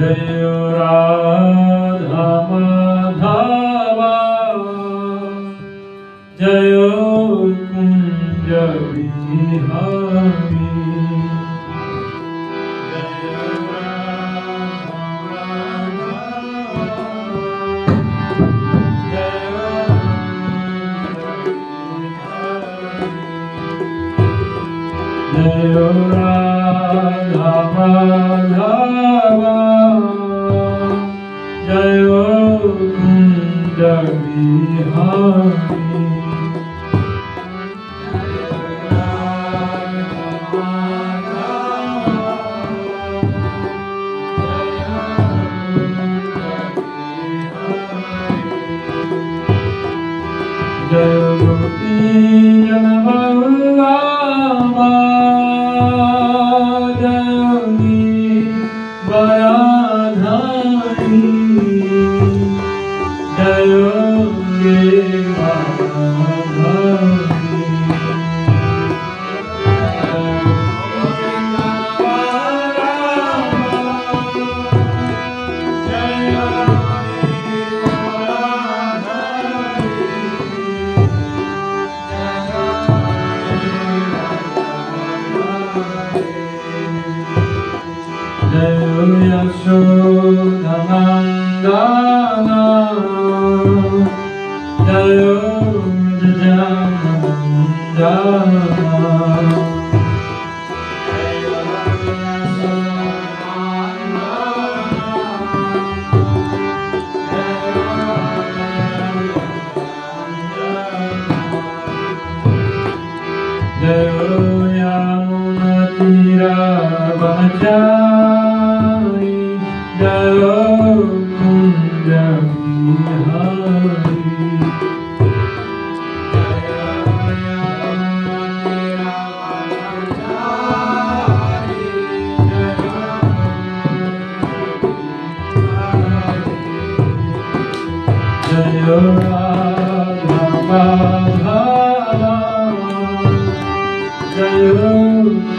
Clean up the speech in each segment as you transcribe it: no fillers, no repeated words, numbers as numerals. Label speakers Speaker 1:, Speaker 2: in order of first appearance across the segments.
Speaker 1: जय राधा माधव जय कुंज बिहारी जय राधा माधव जय कुंज बिहारी जय गोपी जनवल्लभ जय बराधारी जय यशोधनंदना जय यमुनातीरवनचारी जय कुंज बिहारी जय राधा माधव जय कुंज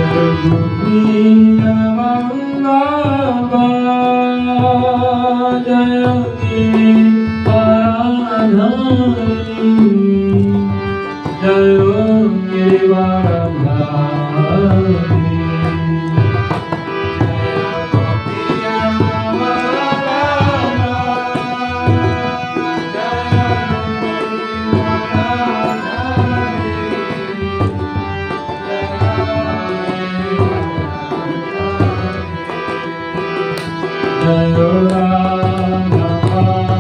Speaker 1: गोपी जनवल्लभ जय बराधारी जय गिरिवरधारी जय राधा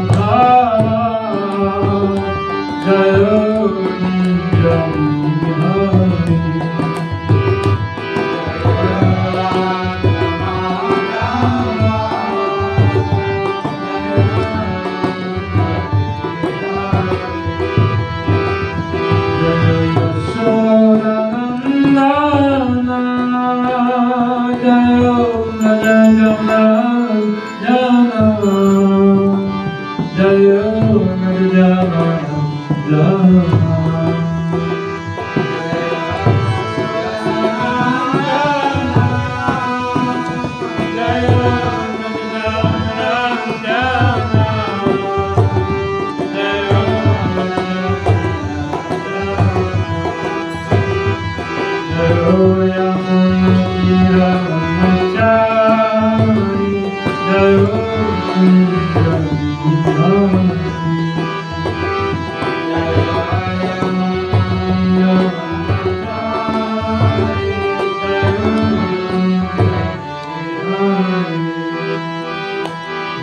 Speaker 1: माधव जय कुंज बिहारी जय यशोधनंदना जय जय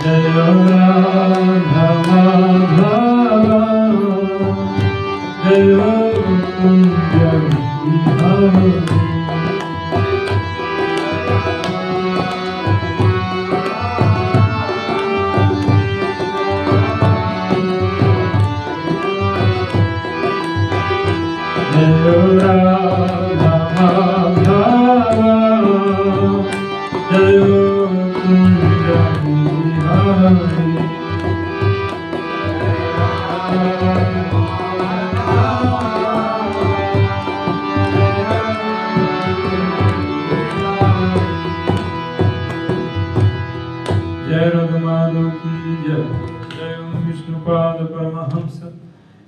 Speaker 1: जय राधा माधव जय कुंज बिहारी जय राधा माधव जय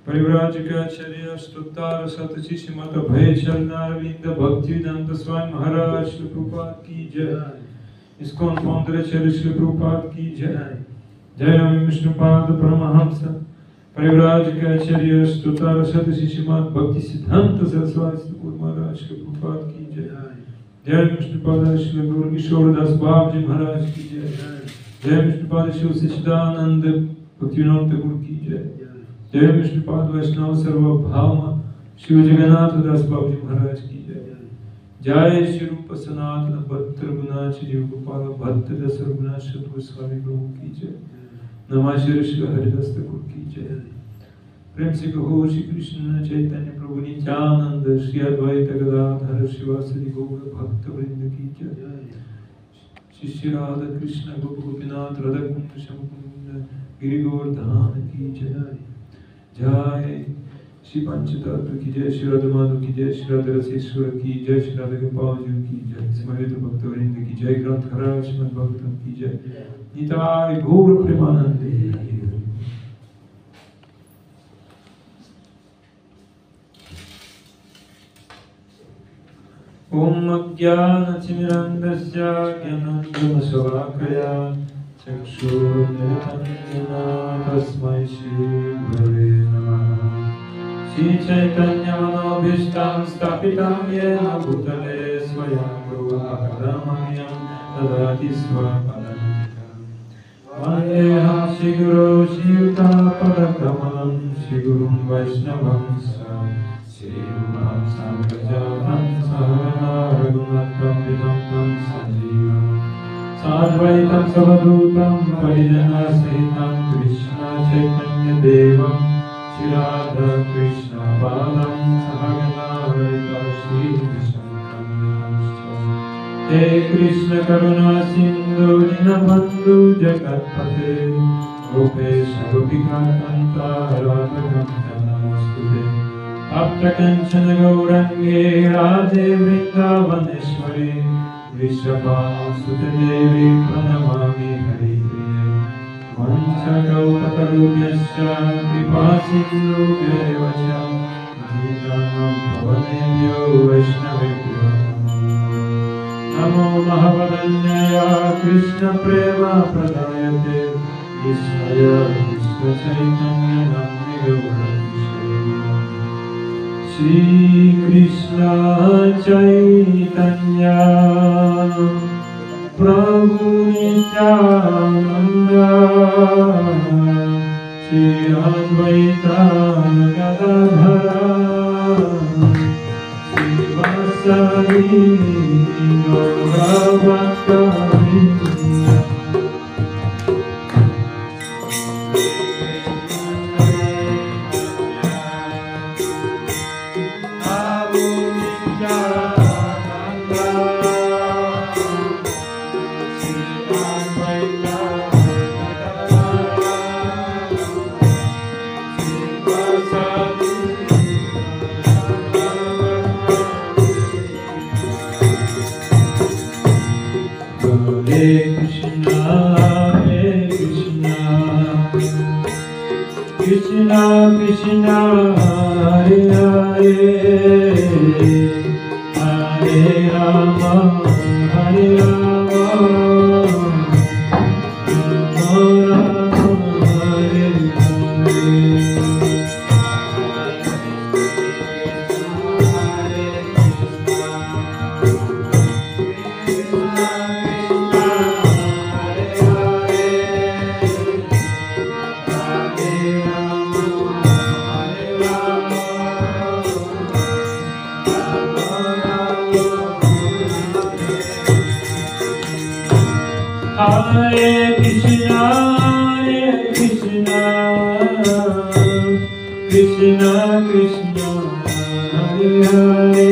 Speaker 1: परिव्राजकाचार्य स्तुतार सतचि श्रीमत भय चरणारविंद भक्तिवेदांत स्वामी महाराज श्री प्रभुपाद की जय। इस्कॉन फाउंडर आचार्य श्री प्रभुपाद की जय। जय विष्णुपाद परमहंस परिव्राजकाचार्य स्तुतार सतचि श्रीमत भक्ति सिद्धांत सरस्वती महाराज श्री प्रभुपाद की जय। जय विष्णुपाद श्री गुरु किशोरदास बाबा जी महाराज की जय। जय विष्णुपाद श्री सच्चिदानंद भक्तिवेदांत गुरु की जय। जय विष्णुपाद वैष्णव सर्वभाव शिव जगन्नाथ दास बाबू जी महाराज की जय। जय श्री रूप सनातन भद्र गुणाच जीव गोपाल भक्त दस रघुनाथ गोस्वामी प्रभु की जय। नमः श्री हरिदास ठाकुर की जय। प्रेम से कहो श्री कृष्ण चैतन्य प्रभु नित्यानंद श्री अद्वैत गदाधर शिवासदि गौर भक्त वृंद की जय। श्री राधा कृष्ण गोपीनाथ राधा कुंड श्याम कुंड गिरि गोवर्धन की जय। जय श्री पंचतत्व की जय। श्री राधा माधव की जय। श्री राधा रसेश्वर की जय। श्री राधा गोपाल जी की जय। समवेत भक्त वृंद की जय। ग्रंथ खराज श्रीमद् भगवतम की जय। निताय गौर प्रेमानंद। ओम अज्ञानतिमिरन्धस्य ज्ञानाञ्जनशलाकया चक्षुरुन्मिलितं तस्मै श्रीगुरवे नमः। श्रीचैतन्यमनोभीष्टं स्थापितं येन भूतले स्वयं रूपकमह्यं ददाति स्वपदान्तिकम्। वन्देऽहं श्रीगुरो श्रीयुतापदकमलं श्रीगुरुं वैष्णवं श्रीरूपं साग्रजातं सहगना रघुनाथं तं सजीवम् साद्वैतं सवधूतं परिजनसहितं कृष्ण चैतन्य देवं श्रीराधा कृष्ण बालं सहगना ललिता श्रीकृष्णं हे कृष्ण करुणा सिन्धु दीनबन्धु जगत्पते गोपेश गोपिकान्त राधाकान्त नमोस्तुते। अप्तकंचन गौरंगे राधे वृंदावनेश्वरी वृषभासुते देवी प्रणमामि हरिप्रिये। वंशकल्पतरुभ्यश्च कृपासिन्धुभ्येव च पतितानां पावनेभ्यो वैष्णवेभ्यो नमो महवदन्याय कृष्णप्रेमप्रदायते कृष्णाय कृष्णचैतन्यनाम्ने श्री कृष्ण चैतन्य प्रभु नित्यानंद श्री अद्वैत गदाधर श्रीवासदि गौरभक्तवृंद। Krishna Krishna Hare Hare Hare Rama Hare Rama Rama Rama Hare Hare Krishna, Krishna Krishna, Hare Hare,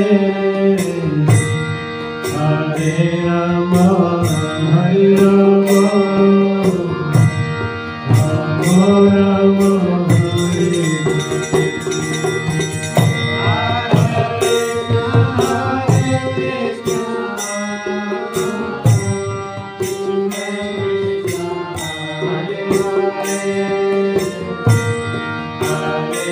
Speaker 1: Hare Rama, Hare Rama, Rama Rama, Hare Hare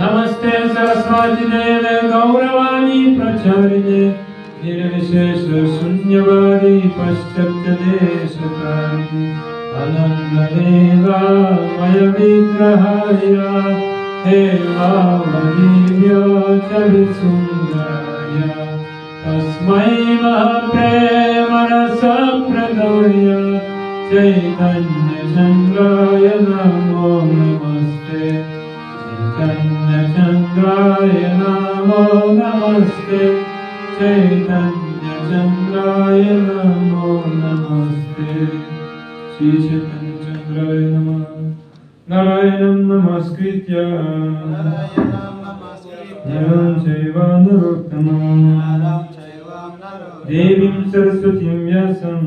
Speaker 1: नमस्ते सरस्वती देवे गौरवाणी प्रचारिणे निर्विशेष शून्यवादी पश्चात्य देशकारिणे आनंदमेवामय विग्रहाय हेमावलीव्याचलसुन्दराय तस्मै महाप्रेमरसप्रदाय चैतन्यचन्द्राय नमो नमस्ते चैतन्यचन्द्राय नमो नमस्ते चैतन्यचन्द्राय नमो नमस्ते श्री चैतन्यचन्द्राय नमः नारायणं नमस्कृत्य नरं चैव नरोत्तमं देवीं सरस्वतीं व्यासं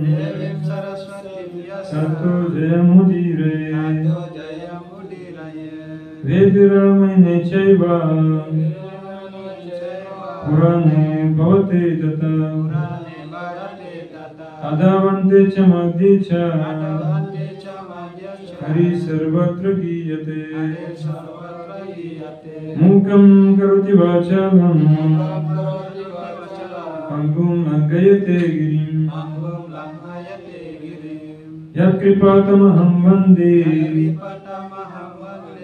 Speaker 1: ततो जयमुदीरये वेदरामायणे चैव पुराणे भवते तथा आदावन्ते च मध्ये च हरि सर्वत्र गीयते मूकं करोति वाचालं पङ्गुं लङ्घयते गिरिं यत्कृपातमहं वन्दे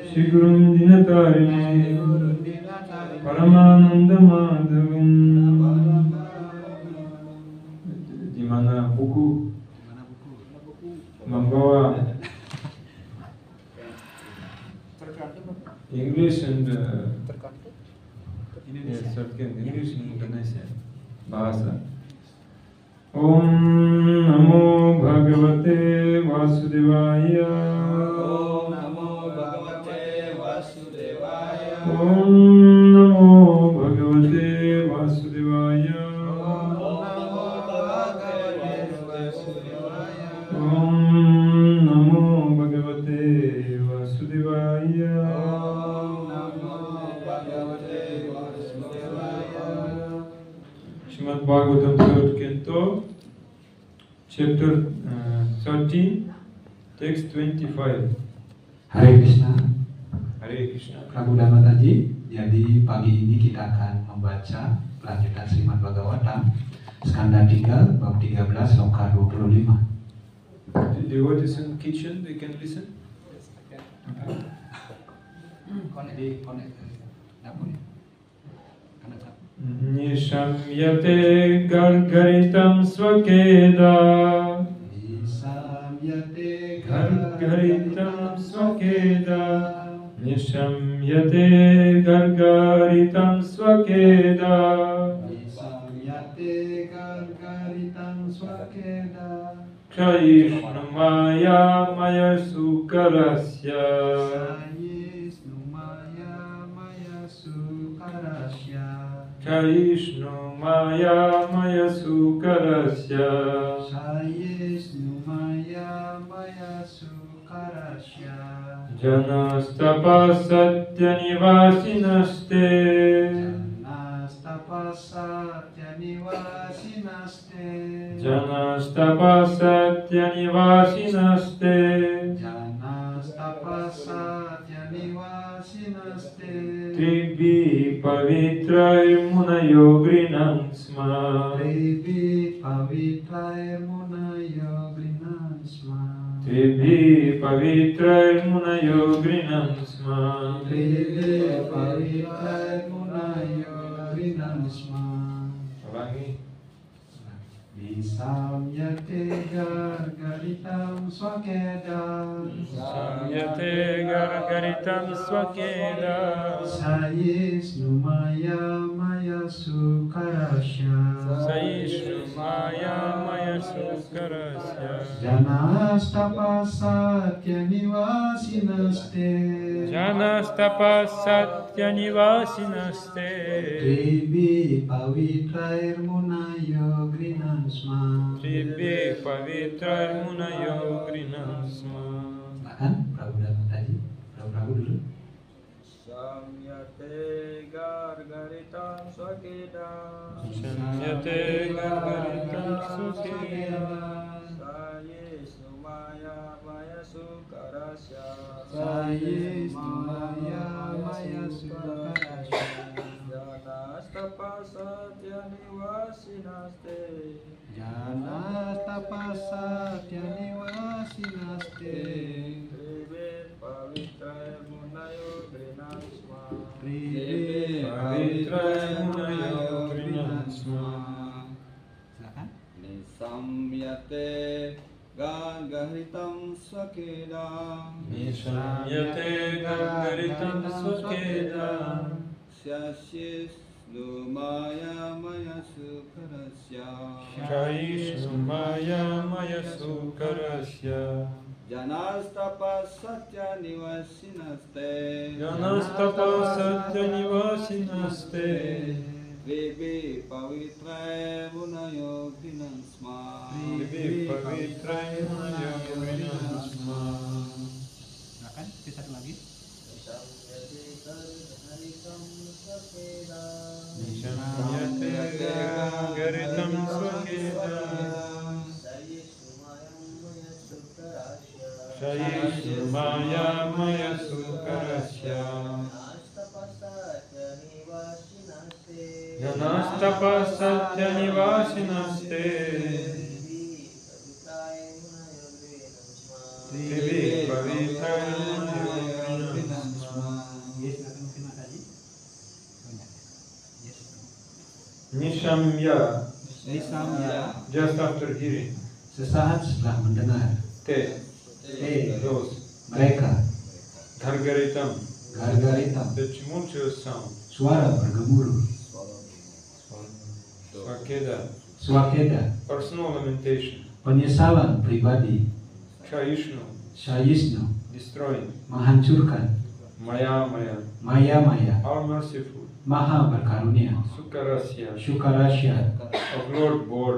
Speaker 1: श्रीगुरुं दीनतारिणे Paramanandamaadhavam. Di mana buku membawa English and English and Indonesia bahasa. Om Namo Bhagavate Vasudevaya.
Speaker 2: Om Namo Bhagavate Vasudevaya.
Speaker 1: Om Namo Bhagavate Vasudevaya. Om Namo Bhagavate Vasudevaya. Srimad Bhagavatam, 3rd Canto, chapter 13, text 25.
Speaker 3: Hare Krishna.
Speaker 1: Hare Krishna.
Speaker 3: Prabu Dhamataji, jadi pagi ini kita akan membaca lanjutan Srimad Bhagavatam skanda 3 bab 13 sloka 25.
Speaker 1: The devotees in kitchen, they can listen. Nishamyate gargaritam svakeda.
Speaker 3: Nishamyate
Speaker 1: Gargaritam svakeda. Nishamyate gargaritam svakeda.
Speaker 3: Nishamyate gargaritam svakeda.
Speaker 1: Kraishnumaya maya sukarasya.
Speaker 3: Kraishnumaya maya sukarasya.
Speaker 1: Kraishnumaya maya sukarasya.
Speaker 3: Kraishnumaya maya sukarasya.
Speaker 1: Janastapasatya nivasinaste.
Speaker 3: Janastapasatya nivasinaste.
Speaker 1: Janastapasatya nivasinaste.
Speaker 3: Janastapasatya nivasinaste.
Speaker 1: Tribhi pavitrairmunayo grinam sma.
Speaker 3: Tribhi pavitrairmunayo grinam sma.
Speaker 1: Tribhi Pavitra Munayo Grinam Sma.
Speaker 3: Tribhi Pavitra Munayo Grinam Sma.
Speaker 1: Ulangi.
Speaker 3: Visamyate Gargaritam Swakeda.
Speaker 1: Samyate Gargaritam Swakeda.
Speaker 3: Sayisnu Maya Maya Sukarasya.
Speaker 1: Saishnu Maya Maya Sukarasya.
Speaker 3: Janastapa Satya Nivasinaste.
Speaker 1: Janastapa Satya Nivasinaste.
Speaker 3: Tribi Pavitrair Munayo Grinam Sma.
Speaker 1: Tribhi Pavitra Munayo Grinam Sma.
Speaker 3: Silakan Prabu tadi. Prabu dulu.
Speaker 2: Samyate gargaritam swakeda.
Speaker 1: Samyate Gargaritam Swakeda.
Speaker 2: Sayisnu maya maya sukarasya.
Speaker 3: Sayisnu Maya Maya Sukarasya.
Speaker 2: Janastapa satya nivasinaste.
Speaker 3: Janastapa Satya Nivasinaste.
Speaker 2: Tribhin pavitra munayo grinam sma.
Speaker 3: Tribi
Speaker 1: Pavitra Munayo Grinam Sma.
Speaker 3: Silakan.
Speaker 2: Nisamyate gargaritam swakeda.
Speaker 1: Nishamyate Gargaritam Swakeda.
Speaker 2: Syashisnu maya maya sukarasya.
Speaker 1: Shaishnu Maya Maya Sukarasya.
Speaker 2: Janastapa satya nivasinaste.
Speaker 1: Janastapa Satya Nivasinaste.
Speaker 2: Tribi pavitra munayo grinam sma.
Speaker 1: Tribhi Pavitra Munayo Grinam Sma.
Speaker 3: Silakan, satu lagi.
Speaker 1: Nishamyate Gargaritam Swakeda. Shaishnu Maya Maya Sukarasya. Janastapa Satya Nivasinaste. Tribhi Pavitra Munayo Grinam Sma.
Speaker 3: Yes, silakan mungkin tadi. Banyak. Yes.
Speaker 1: Nishamya,
Speaker 3: Nisamya.
Speaker 1: just after hearing.
Speaker 3: Sesaat setelah mendengar.
Speaker 1: Te, those.
Speaker 3: Mereka
Speaker 1: Gargaritam,
Speaker 3: Gargaritam.
Speaker 1: the tumultuous sound.
Speaker 3: Suara bergemuruh.
Speaker 1: Swakeda,
Speaker 3: Swakeda.
Speaker 1: personal lamentation.
Speaker 3: Penyesalan pribadi.
Speaker 1: Shaishnu,
Speaker 3: Sayisnu.
Speaker 1: destroying.
Speaker 3: Menghancurkan.
Speaker 1: Maya Maya,
Speaker 3: Maya-maya.
Speaker 1: all merciful.
Speaker 3: Maha berkarunia.
Speaker 1: Sukarasya,
Speaker 3: Syukarasya.
Speaker 1: of Lord Bor.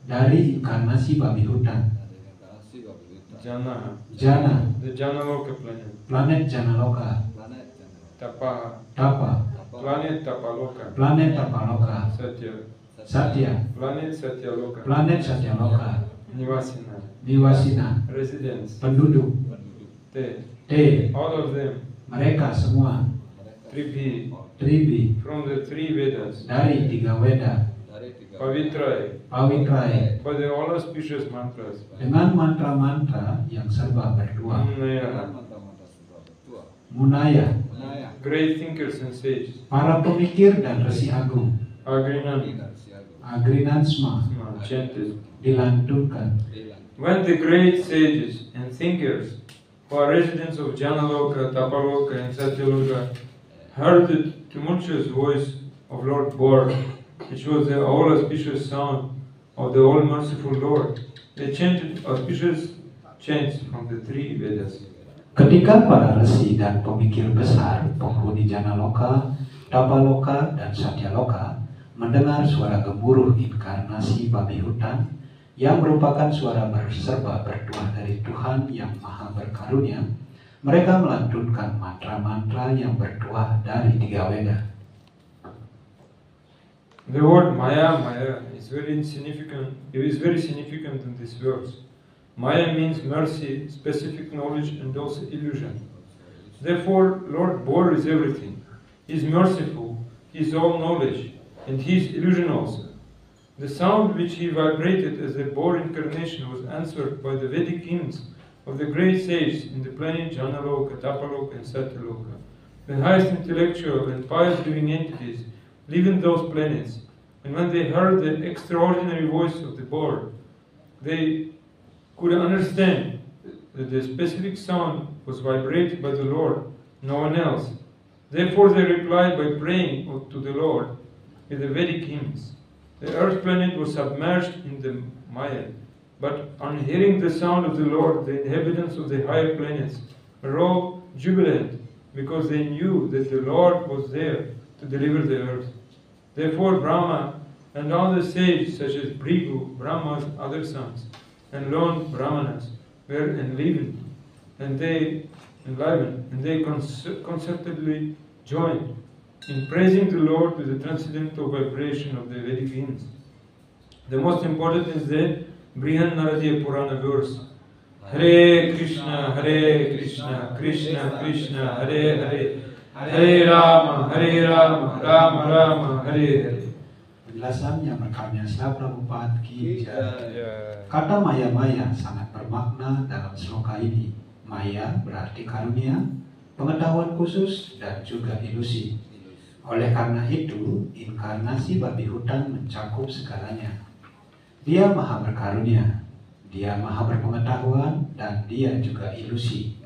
Speaker 3: Dari inkarnasi babi hutan.
Speaker 1: Jana,
Speaker 3: Jana.
Speaker 1: the Janaloka planet.
Speaker 3: Planet Janaloka.
Speaker 1: Tapa,
Speaker 3: Tapa.
Speaker 1: planet Tapaloka.
Speaker 3: Planet Tapaloka.
Speaker 1: Satya,
Speaker 3: Satya.
Speaker 1: planet Satyaloka.
Speaker 3: Planet Satyaloka.
Speaker 1: Nivasina,
Speaker 3: Niwasina.
Speaker 1: residents.
Speaker 3: Penduduk.
Speaker 1: Te,
Speaker 3: T.
Speaker 1: all of them.
Speaker 3: Mereka semua.
Speaker 1: Tribhi,
Speaker 3: Tribi.
Speaker 1: from the three Vedas.
Speaker 3: Dari 3 Weda.
Speaker 1: Pavitrai,
Speaker 3: Pawitrai.
Speaker 1: for the all auspicious mantras.
Speaker 3: Dengan mantra-mantra yang serba berdua.
Speaker 1: Munaya,
Speaker 3: Munaya.
Speaker 1: great thinkers and sages.
Speaker 3: Para pemikir dan resi agung.
Speaker 1: Agrinan,
Speaker 3: Agrinansma.
Speaker 1: chanted.
Speaker 3: Dilantunkan.
Speaker 1: When the great sages and thinkers who are residents of Janaloka, Tapaloka and Satyaloka heard the tumultuous voice of Lord Bor, which was the all auspicious sound of the all merciful Lord, they chanted auspicious chants from the three Vedas.
Speaker 3: Ketika para resi dan pemikir besar, penghuni Janaloka, Tapaloka, dan Satyaloka mendengar suara gemuruh inkarnasi babi hutan yang merupakan suara berserba bertuah dari Tuhan yang Maha Berkarunia, mereka melantunkan mantra-mantra yang bertuah dari 3 Weda.
Speaker 1: The word Maya Maya is very significant. It is very significant in this verse. Maya means mercy, specific knowledge, and also illusion. Therefore, Lord Bor is everything. He is merciful, He is all knowledge, and He is illusion also. The sound which He vibrated as a Bor incarnation was answered by the Vedic hymns of the great sages in the planet Janaloka, Tapaloka, and Satyaloka. The highest intellectual and pious living entities live in those planets, and when they heard the extraordinary voice of the Lord, they could understand that the specific sound was vibrated by the Lord, no one else. Therefore they replied by praying to the Lord with the Vedic hymns. The earth planet was submerged in the Maya, but on hearing the sound of the Lord, the inhabitants of the higher planets were all jubilant, because they knew that the Lord was there to deliver the earth. Therefore Brahma and all the sages such as Bhrigu, Brahma's other sons, and lone Brahmanas were enlivened, and they concertedly joined in praising the Lord with the transcendental vibration of the Vedic hymns. The most important is the Brihan Naradiya Purana verse. Hare Krishna, Krishna Krishna, Hare Hare, Hare Rama, Rama Rama, Hare Hare.
Speaker 3: Penjelasan yang berkarya Srila Prabhupada Ki Jai. Kata maya-maya sangat bermakna dalam sloka ini. Maya berarti karunia, pengetahuan khusus, dan juga ilusi. Oleh karena itu, inkarnasi babi hutan mencakup segalanya. Dia maha berkarunia, dia maha berpengetahuan, dan dia juga ilusi.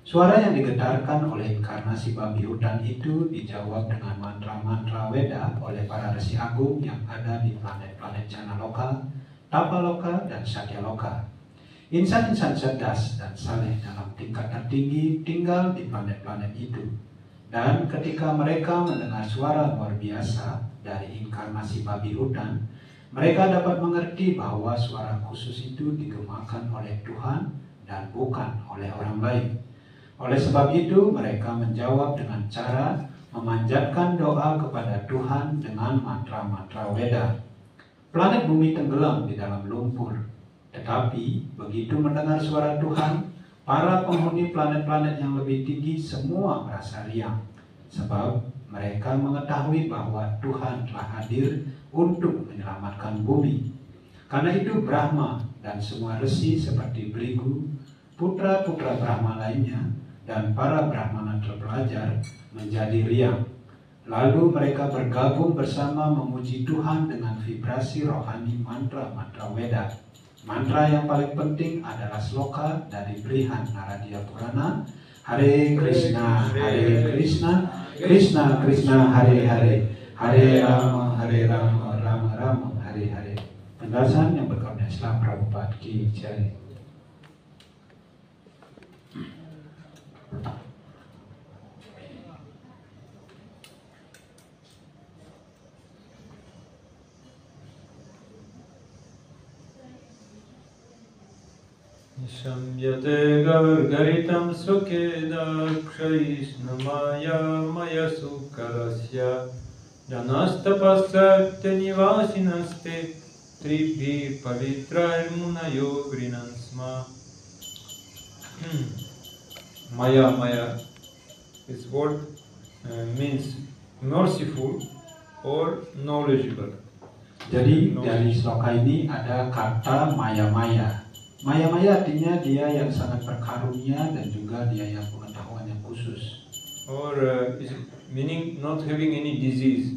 Speaker 3: Suara yang digetarkan oleh inkarnasi babi hutan itu dijawab dengan mantra-mantra Weda oleh para resi agung yang ada di planet-planet Janaloka, Tapaloka, dan Satyaloka. Insan-insan cerdas dan saleh dalam tingkat tertinggi tinggal di planet-planet itu. Dan ketika mereka mendengar suara luar biasa dari inkarnasi babi hutan, mereka dapat mengerti bahwa suara khusus itu digemakan oleh Tuhan dan bukan oleh orang lain. Oleh sebab itu, mereka menjawab dengan cara memanjatkan doa kepada Tuhan dengan mantra-mantra Weda. Planet bumi tenggelam di dalam lumpur. Tetapi, begitu mendengar suara Tuhan, para penghuni planet-planet yang lebih tinggi semua merasa riang. Sebab mereka mengetahui bahwa Tuhan telah hadir untuk menyelamatkan bumi. Karena itu Brahma dan semua resi seperti Bhrigu, putra-putra Brahma lainnya, dan para Brahmana terpelajar menjadi riang. Lalu mereka bergabung bersama memuji Tuhan dengan vibrasi rohani mantra-mantra Weda. Mantra yang paling penting adalah sloka dari Brihan Naradiya Purana, Hare Krishna, Krishna Krishna, Hare Hare, Hare Rama, Rama Rama, Hare Hare. Penjelasan yang berkarya Srila Prabhupada Ki Jai.
Speaker 1: Shamyate gargaritam sukedakshayishnamaya maya sukarasya janastapasate nivasinaste tribhi pavitra munayo grinansma. Maya, this word means merciful or knowledgeable.
Speaker 3: Jadi dari sloka ini ada kata maya-maya. Maya-maya artinya dia yang sangat berkarunia dan juga dia yang pengetahuan yang khusus.
Speaker 1: Or is it meaning not having any disease?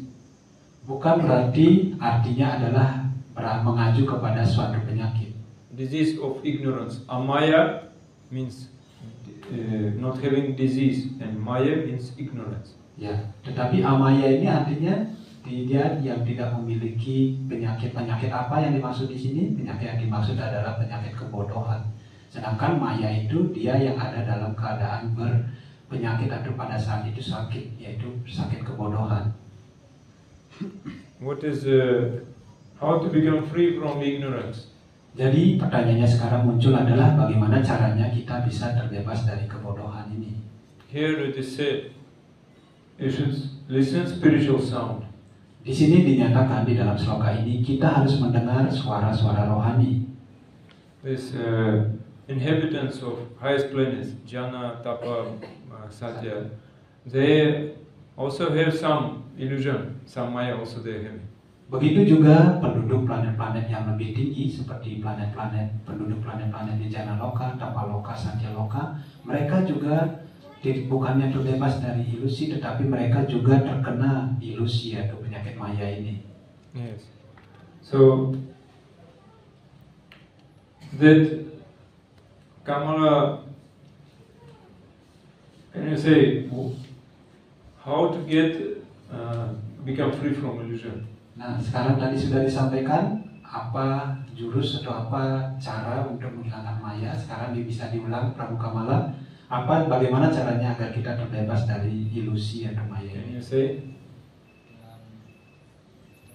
Speaker 3: Bukan berarti artinya adalah mengacu kepada suatu penyakit.
Speaker 1: Disease of ignorance. Amaya means not having disease, and maya means ignorance.
Speaker 3: Ya, tetapi amaya ini artinya dia yang tidak memiliki penyakit apa yang dimaksud di sini? Penyakit yang dimaksud adalah penyakit kebodohan. Sedangkan maya itu dia yang ada dalam keadaan berpenyakit atau pada saat itu sakit, yaitu sakit kebodohan.
Speaker 1: What is how to become free from ignorance?
Speaker 3: Jadi pertanyaannya sekarang muncul adalah bagaimana caranya kita bisa terbebas dari kebodohan ini.
Speaker 1: Here it is said, you should listen spiritual sound.
Speaker 3: Di sini dinyatakan di dalam sloka ini kita harus mendengar suara-suara rohani.
Speaker 1: This inhabitants of highest planets, Jana, Tapa, Satya, they also have some illusion, some maya also they have.
Speaker 3: Begitu juga penduduk planet-planet yang lebih tinggi seperti penduduk planet-planet di Janaloka, Tapaloka, Satyaloka, mereka juga bukannya terbebas dari ilusi, tetapi mereka juga terkena ilusi atau penyakit maya ini.
Speaker 1: Yes. So that Kamala, can you say how to become free from illusion?
Speaker 3: Nah, sekarang tadi sudah disampaikan apa jurus atau apa cara untuk menghilangkan maya. Sekarang bisa diulang Prabu Kamala. Bagaimana caranya agar kita terbebas dari ilusi atau maya
Speaker 1: Can
Speaker 3: ini?
Speaker 1: you say?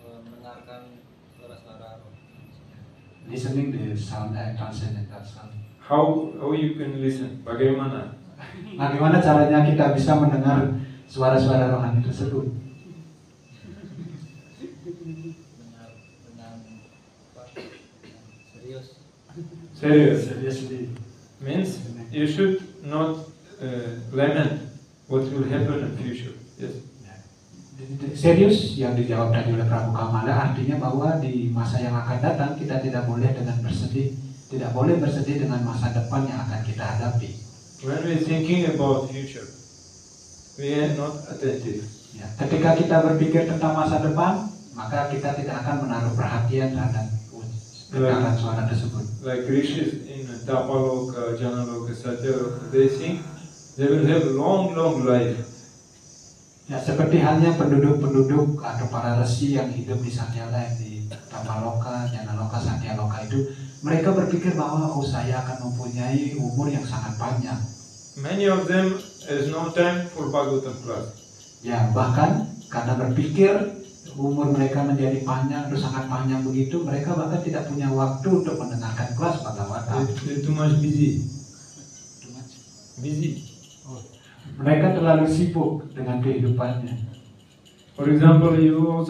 Speaker 2: Mendengarkan suara-suara roh.
Speaker 3: Listening the sound, transcendental sound.
Speaker 1: How you can listen? Bagaimana?
Speaker 3: Bagaimana caranya kita bisa mendengar suara-suara rohani tersebut?
Speaker 1: Seriously. Means you should not lament what will happen in future. Yes.
Speaker 3: Serius yang dijawab tadi oleh Prabu Kamala artinya bahwa di masa yang akan datang kita tidak boleh bersedih dengan masa depan yang akan kita hadapi.
Speaker 1: When we thinking about future, we are not attentive.
Speaker 3: Ya, ketika kita berpikir tentang masa depan, maka kita tidak akan menaruh perhatian terhadap dengaran suara tersebut.
Speaker 1: Like rishis in Tapaloka, Janaloka, Satyaloka, they think they will have long life.
Speaker 3: Ya, seperti halnya penduduk-penduduk atau para resi yang hidup di Satyaloka, di Tapaloka, Janaloka, Satyaloka itu, mereka berpikir bahwa saya akan mempunyai umur yang sangat panjang.
Speaker 1: Many of them has no time for Bhagavatam class.
Speaker 3: Ya, bahkan karena berpikir umur mereka menjadi panjang atau sangat panjang begitu, mereka bahkan tidak punya waktu untuk mendengarkan kelas Bhagavatam.
Speaker 1: They're too much busy. Busy.
Speaker 3: Mereka terlalu sibuk dengan kehidupannya.
Speaker 1: For example, you're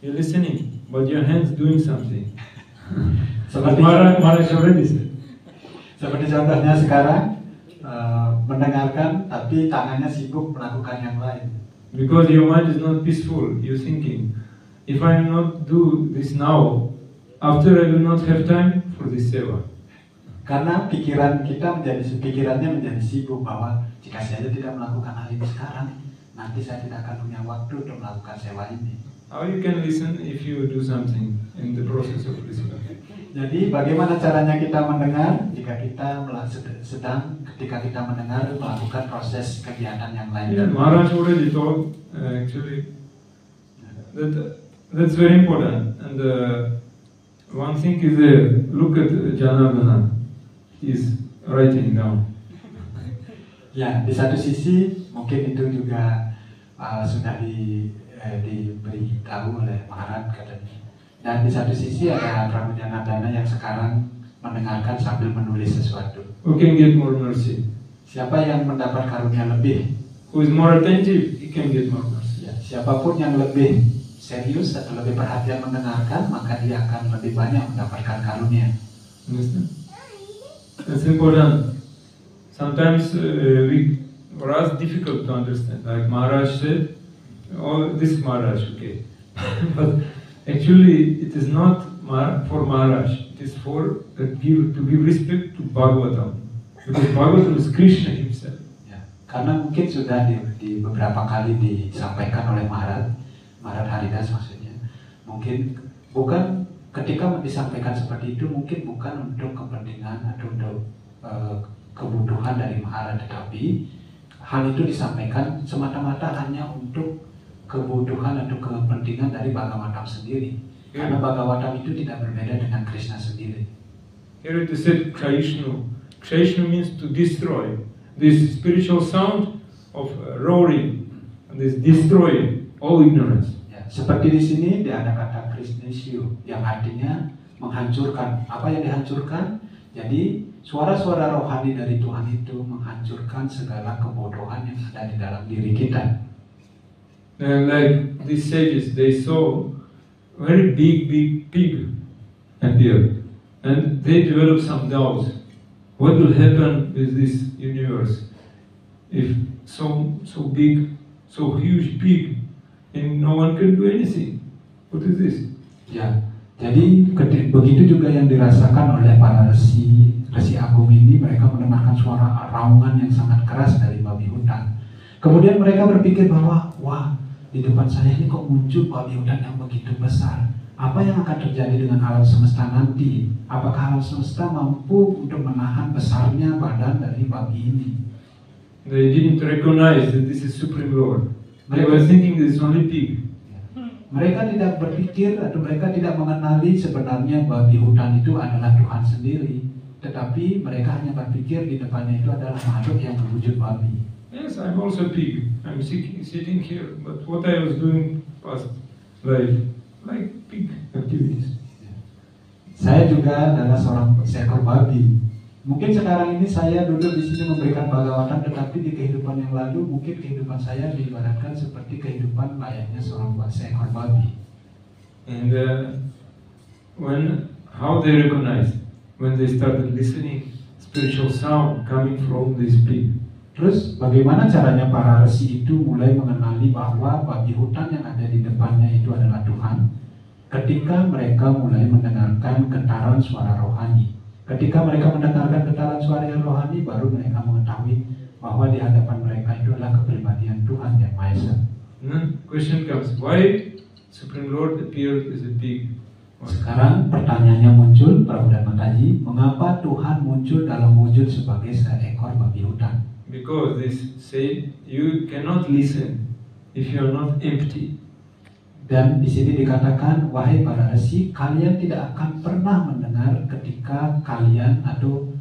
Speaker 1: listening, but your hands doing something.
Speaker 3: Seperti contohnya sekarang mendengarkan, tapi tangannya sibuk melakukan yang lain.
Speaker 1: Because your mind is not peaceful, you're thinking, if I not do this now, after I will not have time for this seva.
Speaker 3: Karena pikirannya menjadi sibuk bahwa jika saya tidak melakukan hal ini sekarang, nanti saya tidak akan punya waktu untuk melakukan sewa ini.
Speaker 1: How you can listen if you do something in the process of listening?
Speaker 3: Jadi bagaimana caranya kita mendengar jika kita ketika kita mendengar melakukan proses kegiatan yang lain?
Speaker 1: Yeah, Maharaj already told actually that's very important. And one thing is look at Janardana. Is writing down.
Speaker 3: Ya, di satu sisi mungkin itu juga sudah diberitahu oleh Maharaj katanya. Dan di satu sisi ada Prabu Janardana yang sekarang mendengarkan sambil menulis sesuatu.
Speaker 1: Who can get more mercy?
Speaker 3: Siapa yang mendapat karunia lebih?
Speaker 1: Who is more attentive? He can get more mercy.
Speaker 3: Ya, siapapun yang lebih serius atau lebih perhatian mendengarkan, maka dia akan lebih banyak mendapatkan karunia.
Speaker 1: Understand? It's important. Sometimes for us difficult to understand. Like Maharaj said, oh, this Maharaj, okay. But actually, it is not for Maharaj. It is to give respect to Bhagavatam. Because Bhagavatam is Krishna himself.
Speaker 3: Ya, karena mungkin sudah di beberapa kali disampaikan oleh Maharaj Haridas maksudnya. Mungkin bukan ketika disampaikan seperti itu mungkin bukan untuk kepentingan atau untuk kebutuhan dari Maharaj, tetapi hal itu disampaikan semata-mata hanya untuk kebutuhan atau kepentingan dari Bhagavatam sendiri. Karena Bhagavatam itu tidak berbeda dengan Krishna sendiri.
Speaker 1: Here it is said Krishna. Krishna means to destroy. This spiritual sound of roaring, this destroy all ignorance.
Speaker 3: Seperti di sini ada kata Krishneshu yang artinya menghancurkan. Apa yang dihancurkan? Jadi suara-suara rohani dari Tuhan itu menghancurkan segala kebodohan yang ada di dalam diri kita.
Speaker 1: And like these sages, they saw very big pig appear, and they developed some doubts. What will happen with this universe if so big, so huge pig? And no one can do anything. What is this?
Speaker 3: Ya, jadi begitu juga yang dirasakan oleh para resi agung ini. Mereka mendengarkan suara raungan yang sangat keras dari babi hutan. Kemudian mereka berpikir bahwa, wah, di depan saya ini kok muncul babi hutan yang begitu besar. Apa yang akan terjadi dengan alam semesta nanti? Apakah alam semesta mampu untuk menahan besarnya badan dari babi ini?
Speaker 1: They didn't recognize that this is Supreme Lord. They were thinking this is only pig.
Speaker 3: Mereka tidak berpikir atau mereka tidak mengenali sebenarnya babi hutan itu adalah Tuhan sendiri. Tetapi mereka hanya berpikir di depannya itu adalah makhluk yang berwujud babi.
Speaker 1: Yes, I'm also pig. I'm sitting here, but what I was doing past life, like pig activities.
Speaker 3: Saya juga adalah seekor babi. Mungkin sekarang ini saya duduk di sini memberikan Bhagavatam, tetapi di kehidupan yang lalu mungkin kehidupan saya diibaratkan seperti kehidupan layaknya seekor babi.
Speaker 1: And how they recognized when they started listening spiritual sound coming from this pig.
Speaker 3: Terus bagaimana caranya para resi itu mulai mengenali bahwa babi hutan yang ada di depannya itu adalah Tuhan? Ketika mereka mulai mendengarkan getaran suara rohani. Ketika mereka mendengarkan getaran suara yang rohani, baru mereka mengetahui bahwa di hadapan mereka itu adalah kepribadian Tuhan yang Maha Esa.
Speaker 1: And then question comes, why Supreme Lord appeared as a pig?
Speaker 3: Sekarang pertanyaannya muncul, Prabu dan Mataji, mengapa Tuhan muncul dalam wujud sebagai seekor babi hutan?
Speaker 1: Because they say you cannot listen if you are not empty.
Speaker 3: Dan di sini dikatakan, wahai para resi, kalian tidak akan pernah mendengar ketika kalian atau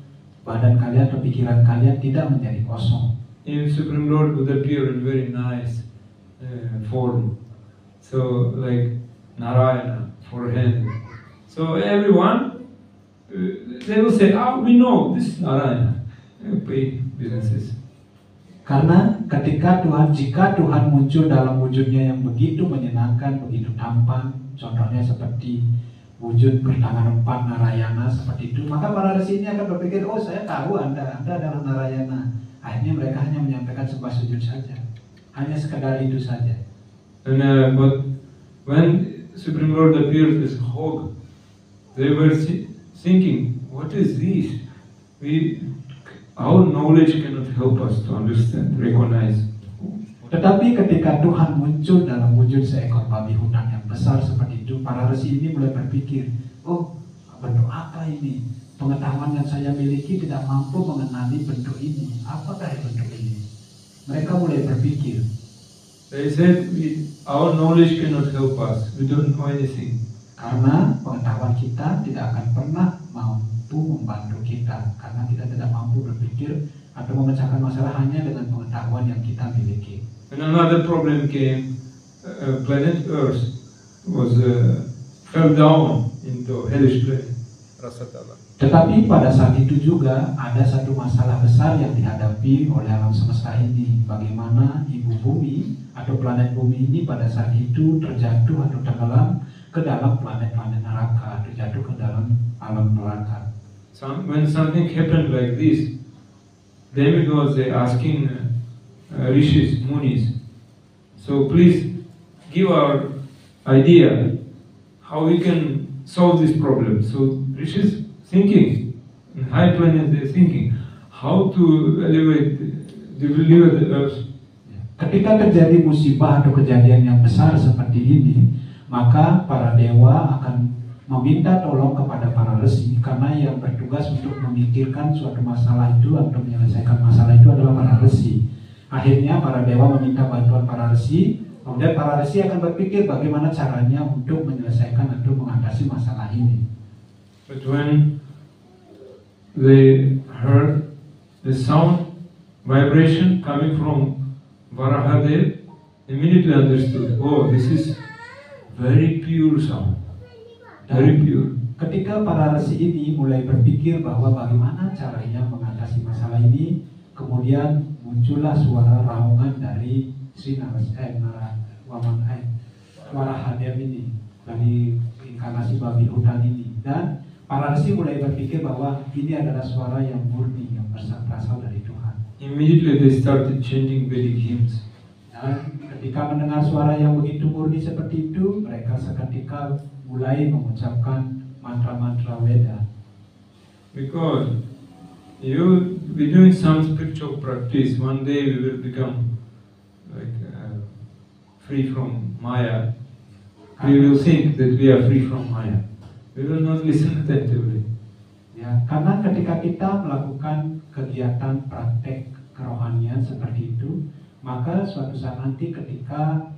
Speaker 3: badan kalian atau pikiran kalian tidak menjadi kosong.
Speaker 1: Even Supreme Lord would appear in very nice form, so like Narayana, forehead. So everyone, they will say, "Oh, we know this is Narayana." Pay businesses.
Speaker 3: Karena jika Tuhan muncul dalam wujudnya yang begitu menyenangkan, begitu tampan, contohnya seperti wujud bertangan 4 Narayana seperti itu, maka para resi ini akan berpikir, oh saya tahu Anda adalah Narayana. Akhirnya mereka hanya menyampaikan sebuah sujud saja, hanya sekedar itu saja.
Speaker 1: And but when Supreme Lord appeared as hog, they were thinking, what is this? Our knowledge cannot help us to understand, recognize.
Speaker 3: Tetapi ketika Tuhan muncul dalam wujud seekor babi hutan yang besar seperti itu, para resi ini mulai berpikir, oh bentuk apa ini? Pengetahuan yang saya miliki tidak mampu mengenali bentuk ini. Apakah bentuk ini? Mereka mulai berpikir.
Speaker 1: They said, our knowledge cannot help us. We don't know anything.
Speaker 3: Karena pengetahuan kita tidak akan pernah mampu membantu kita, karena kita tidak mampu berpikir atau memecahkan masalah hanya dengan pengetahuan yang kita miliki.
Speaker 1: And another problem came. Planet Earth fell down into hellish planet. Rasatala.
Speaker 3: Tetapi pada saat itu juga ada satu masalah besar yang dihadapi oleh alam semesta ini. Bagaimana ibu bumi atau planet bumi ini pada saat itu terjatuh atau tenggelam ke dalam planet-planet neraka, atau jatuh ke dalam alam neraka.
Speaker 1: When something happened like this, demigods they asking rishis, munis, so please give our idea how we can solve this problem. So rishis thinking, in high planet they're thinking how to deliver the earth.
Speaker 3: Ketika terjadi musibah atau kejadian yang besar seperti ini, maka para dewa akan meminta tolong kepada para resi, karena yang bertugas untuk memikirkan suatu masalah itu atau menyelesaikan masalah itu adalah para resi. Akhirnya para dewa meminta bantuan para resi, kemudian para resi akan berpikir bagaimana caranya untuk menyelesaikan atau mengatasi masalah ini.
Speaker 1: But when they heard the sound, vibration coming from Varahadev, immediately understood, oh, this is very pure sound, very pure.
Speaker 3: Ketika para resi ini mulai berpikir bahwa bagaimana caranya mengatasi masalah ini, kemudian muncullah suara raungan dari Sri Varahadev ini, dari inkarnasi babi hutan ini, dan para resi mulai berpikir bahwa ini adalah suara yang murni yang berasal dari Tuhan.
Speaker 1: Immediately they started chanting Vedic hymns.
Speaker 3: Dan ketika mendengar suara yang begitu murni seperti itu, mereka seketika mulai mengucapkan mantra-mantra Weda.
Speaker 1: Because you be doing some spiritual practice, one day we will become like free from Maya. We will think that we are free from Maya. We will not listen attentively.
Speaker 3: Ya, karena ketika kita melakukan kegiatan praktek kerohanian seperti itu, maka suatu saat nanti ketika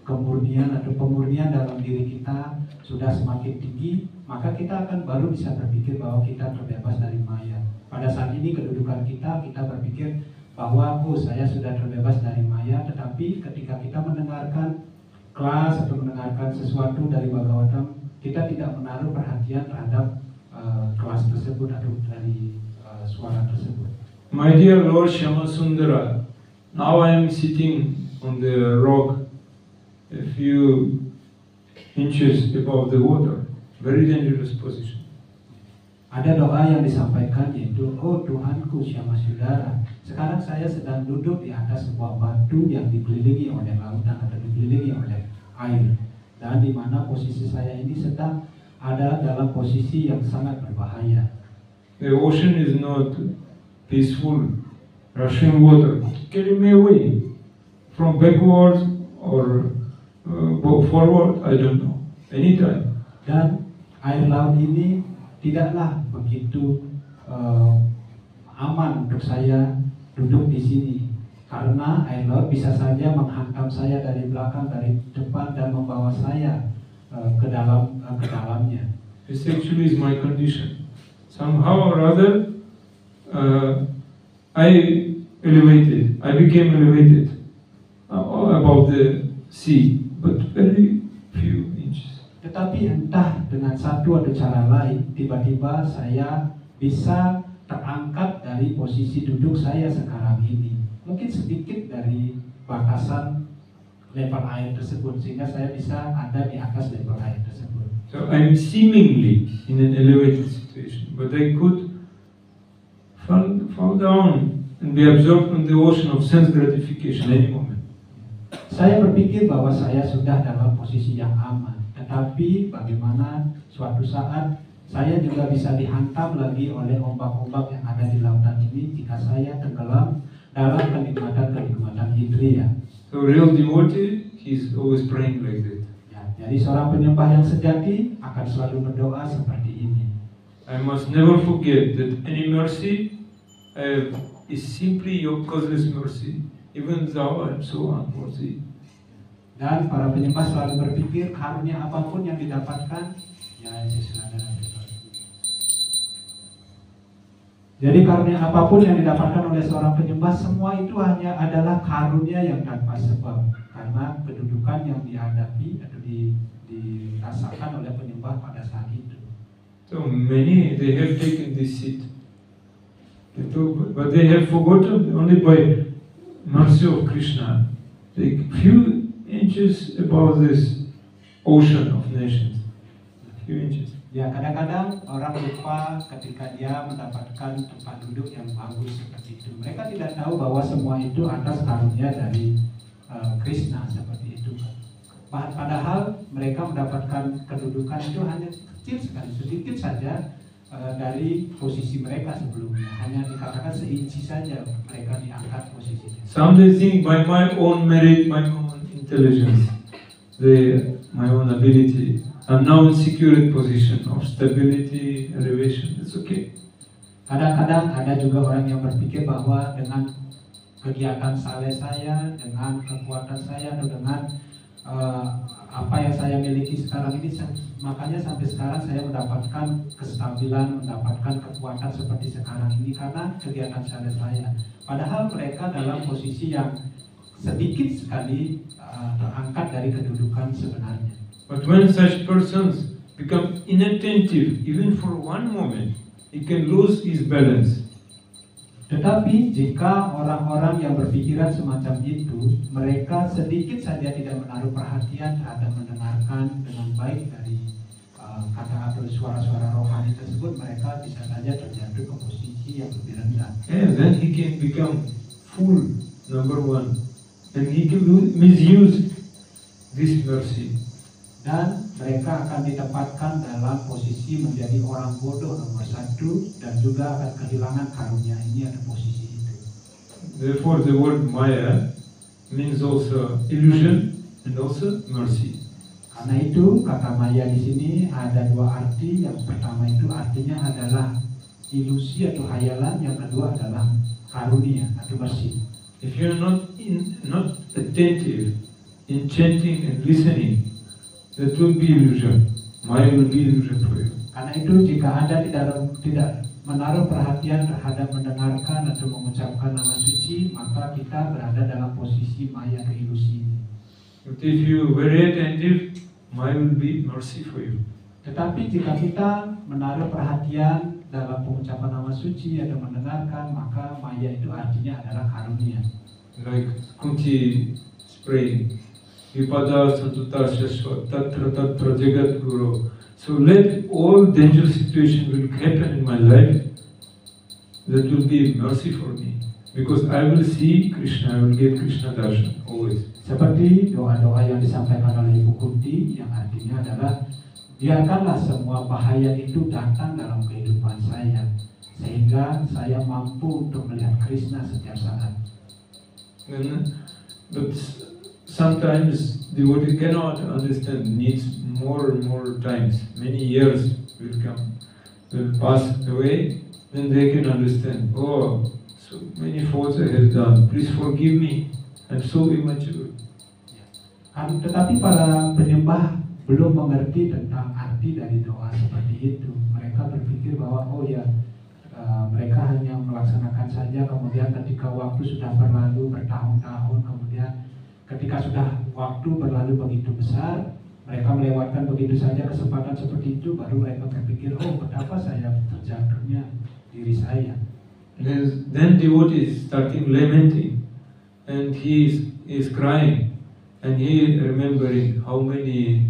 Speaker 3: kemurnian atau pemurnian dalam diri kita sudah semakin tinggi, maka kita akan baru bisa berpikir bahwa kita terbebas dari Maya. Pada saat ini kedudukan kita berpikir bahwa saya sudah terbebas dari Maya, tetapi ketika kita mendengarkan kelas atau mendengarkan sesuatu dari Bhagavatam, kita tidak menaruh perhatian terhadap kelas tersebut atau dari suara tersebut.
Speaker 1: My dear Lord Shyamasundara, now I am sitting on the rock a few inches above the water. Very dangerous position.
Speaker 3: Ada doa yang disampaikan yaitu, oh Tuhanku Syamasundara, sekarang saya sedang duduk di atas sebuah batu yang dikelilingi oleh lautan atau dikelilingi oleh air, dan di mana posisi saya ini sedang ada dalam posisi yang sangat berbahaya.
Speaker 1: The ocean is not peaceful. Rushing water carry me away from backwards or forward. I don't know. Anytime.
Speaker 3: Dan air laut ini tidaklah begitu aman untuk saya duduk di sini, karena air laut bisa saja menghantam saya dari belakang, dari depan, dan membawa saya ke dalamnya.
Speaker 1: This actually is my condition. Somehow or other, I became elevated above the sea, but very few inches.
Speaker 3: Tetapi entah dengan satu atau cara lain, tiba-tiba saya bisa terangkat dari posisi duduk saya sekarang ini, mungkin sedikit dari batasan level air tersebut, sehingga saya bisa ada di atas level air tersebut.
Speaker 1: So I'm seemingly in an elevated situation, but I could fall down and be absorbed in the ocean of sense gratification any moment.
Speaker 3: Saya berpikir bahwa saya sudah dalam posisi yang aman, tetapi bagaimana suatu saat saya juga bisa dihantam lagi oleh ombak-ombak yang ada di lautan ini jika saya tenggelam dalam kenikmatan-kenikmatan indriya.
Speaker 1: So real devotee, he's always praying like that.
Speaker 3: Ya, jadi seorang penyembah yang sejati akan selalu berdoa seperti ini.
Speaker 1: I must never forget that any mercy is simply your causeless mercy, even though I am so unworthy.
Speaker 3: Dan para penyembah selalu berpikir karunia apapun yang didapatkan, jadi karunia apapun yang didapatkan oleh seorang penyembah, semua itu hanya adalah karunia yang tanpa sebab, karena kedudukan yang dihadapi atau dirasakan oleh penyembah pada saat itu.
Speaker 1: So many, they have taken this seat, but they have forgotten only by mercy of Krishna, like few inches above this ocean of nations, few inches.
Speaker 3: Ya, kadang-kadang orang lupa ketika dia mendapatkan tempat duduk yang bagus seperti itu. Mereka tidak tahu bahwa semua itu atas karunia dari Krishna seperti itu. Padahal mereka mendapatkan kedudukan itu hanya kecil sekali, sedikit saja dari posisi mereka sebelumnya. Hanya dikatakan seinci saja mereka diangkat posisinya.
Speaker 1: Some they think by my own merit, my own intelligence, my own ability, I'm now in secure position of stability, elevation. It's okay.
Speaker 3: Kadang-kadang ada juga orang yang berpikir bahwa dengan kegiatan saleh saya, dengan kekuatan saya, atau dengan apa yang saya miliki sekarang ini, makanya sampai sekarang saya mendapatkan kestabilan, mendapatkan kekuatan seperti sekarang ini karena kegiatan saleh saya. Padahal mereka dalam posisi yang sedikit sekali terangkat dari kedudukan sebenarnya.
Speaker 1: But when such persons become inattentive, even for one moment, he can lose his balance.
Speaker 3: Tetapi jika orang-orang yang berpikiran semacam itu, mereka sedikit saja tidak menaruh perhatian terhadap mendengarkan dengan baik dari kata atau suara-suara rohani tersebut, mereka bisa saja terjatuh ke posisi yang lebih rendah.
Speaker 1: And then he can become full, number one, and he can misuse this mercy.
Speaker 3: Dan mereka akan ditempatkan dalam posisi menjadi orang bodoh nomor satu dan juga akan kehilangan karunia ini atau posisi itu.
Speaker 1: Therefore, the word Maya means also illusion and also mercy.
Speaker 3: Karena itu kata Maya di sini ada dua arti. Yang pertama itu artinya adalah ilusi atau hayalan, yang kedua adalah karunia atau bersih.
Speaker 1: If you are not attentive in chanting and listening, that will be illusion. Maya will be illusion for you.
Speaker 3: Karena itu jika Anda tidak menaruh perhatian terhadap mendengarkan atau mengucapkan nama suci, maka kita berada dalam posisi Maya atau ilusi ini.
Speaker 1: But if you are very attentive, Maya will be mercy for you.
Speaker 3: Tetapi jika kita menaruh perhatian dalam pengucapan nama suci atau mendengarkan, maka Maya itu artinya adalah karunia.
Speaker 1: Like Kunti is praying, Vipada Santuta Shashvat Tatra Tatra Jagat Guru. So let all dangerous situations will happen in my life. That will be mercy for me. Because I will see Krishna, I will get Krishna darshan always.
Speaker 3: Seperti doa-doa yang disampaikan oleh Ibu Kunti, yang artinya adalah biarkanlah semua bahaya itu datang dalam kehidupan saya, sehingga saya mampu untuk melihat Krishna setiap saat.
Speaker 1: But sometimes the devotee cannot understand, needs more and more times. Many years will pass away, then they can understand. Oh, so many faults I have done. Please forgive me. I'm so immature.
Speaker 3: Tetapi para penyembah belum mengerti tentang arti dari doa seperti itu. Mereka berpikir bahwa mereka hanya melaksanakan saja, kemudian ketika waktu sudah berlalu bertahun-tahun, kemudian ketika sudah waktu berlalu begitu besar, mereka melewatkan begitu saja kesempatan seperti itu, baru mereka berpikir, oh betapa saya terjatuhnya diri saya.
Speaker 1: Then devotee is starting lamenting, and he is crying, and he remembering how many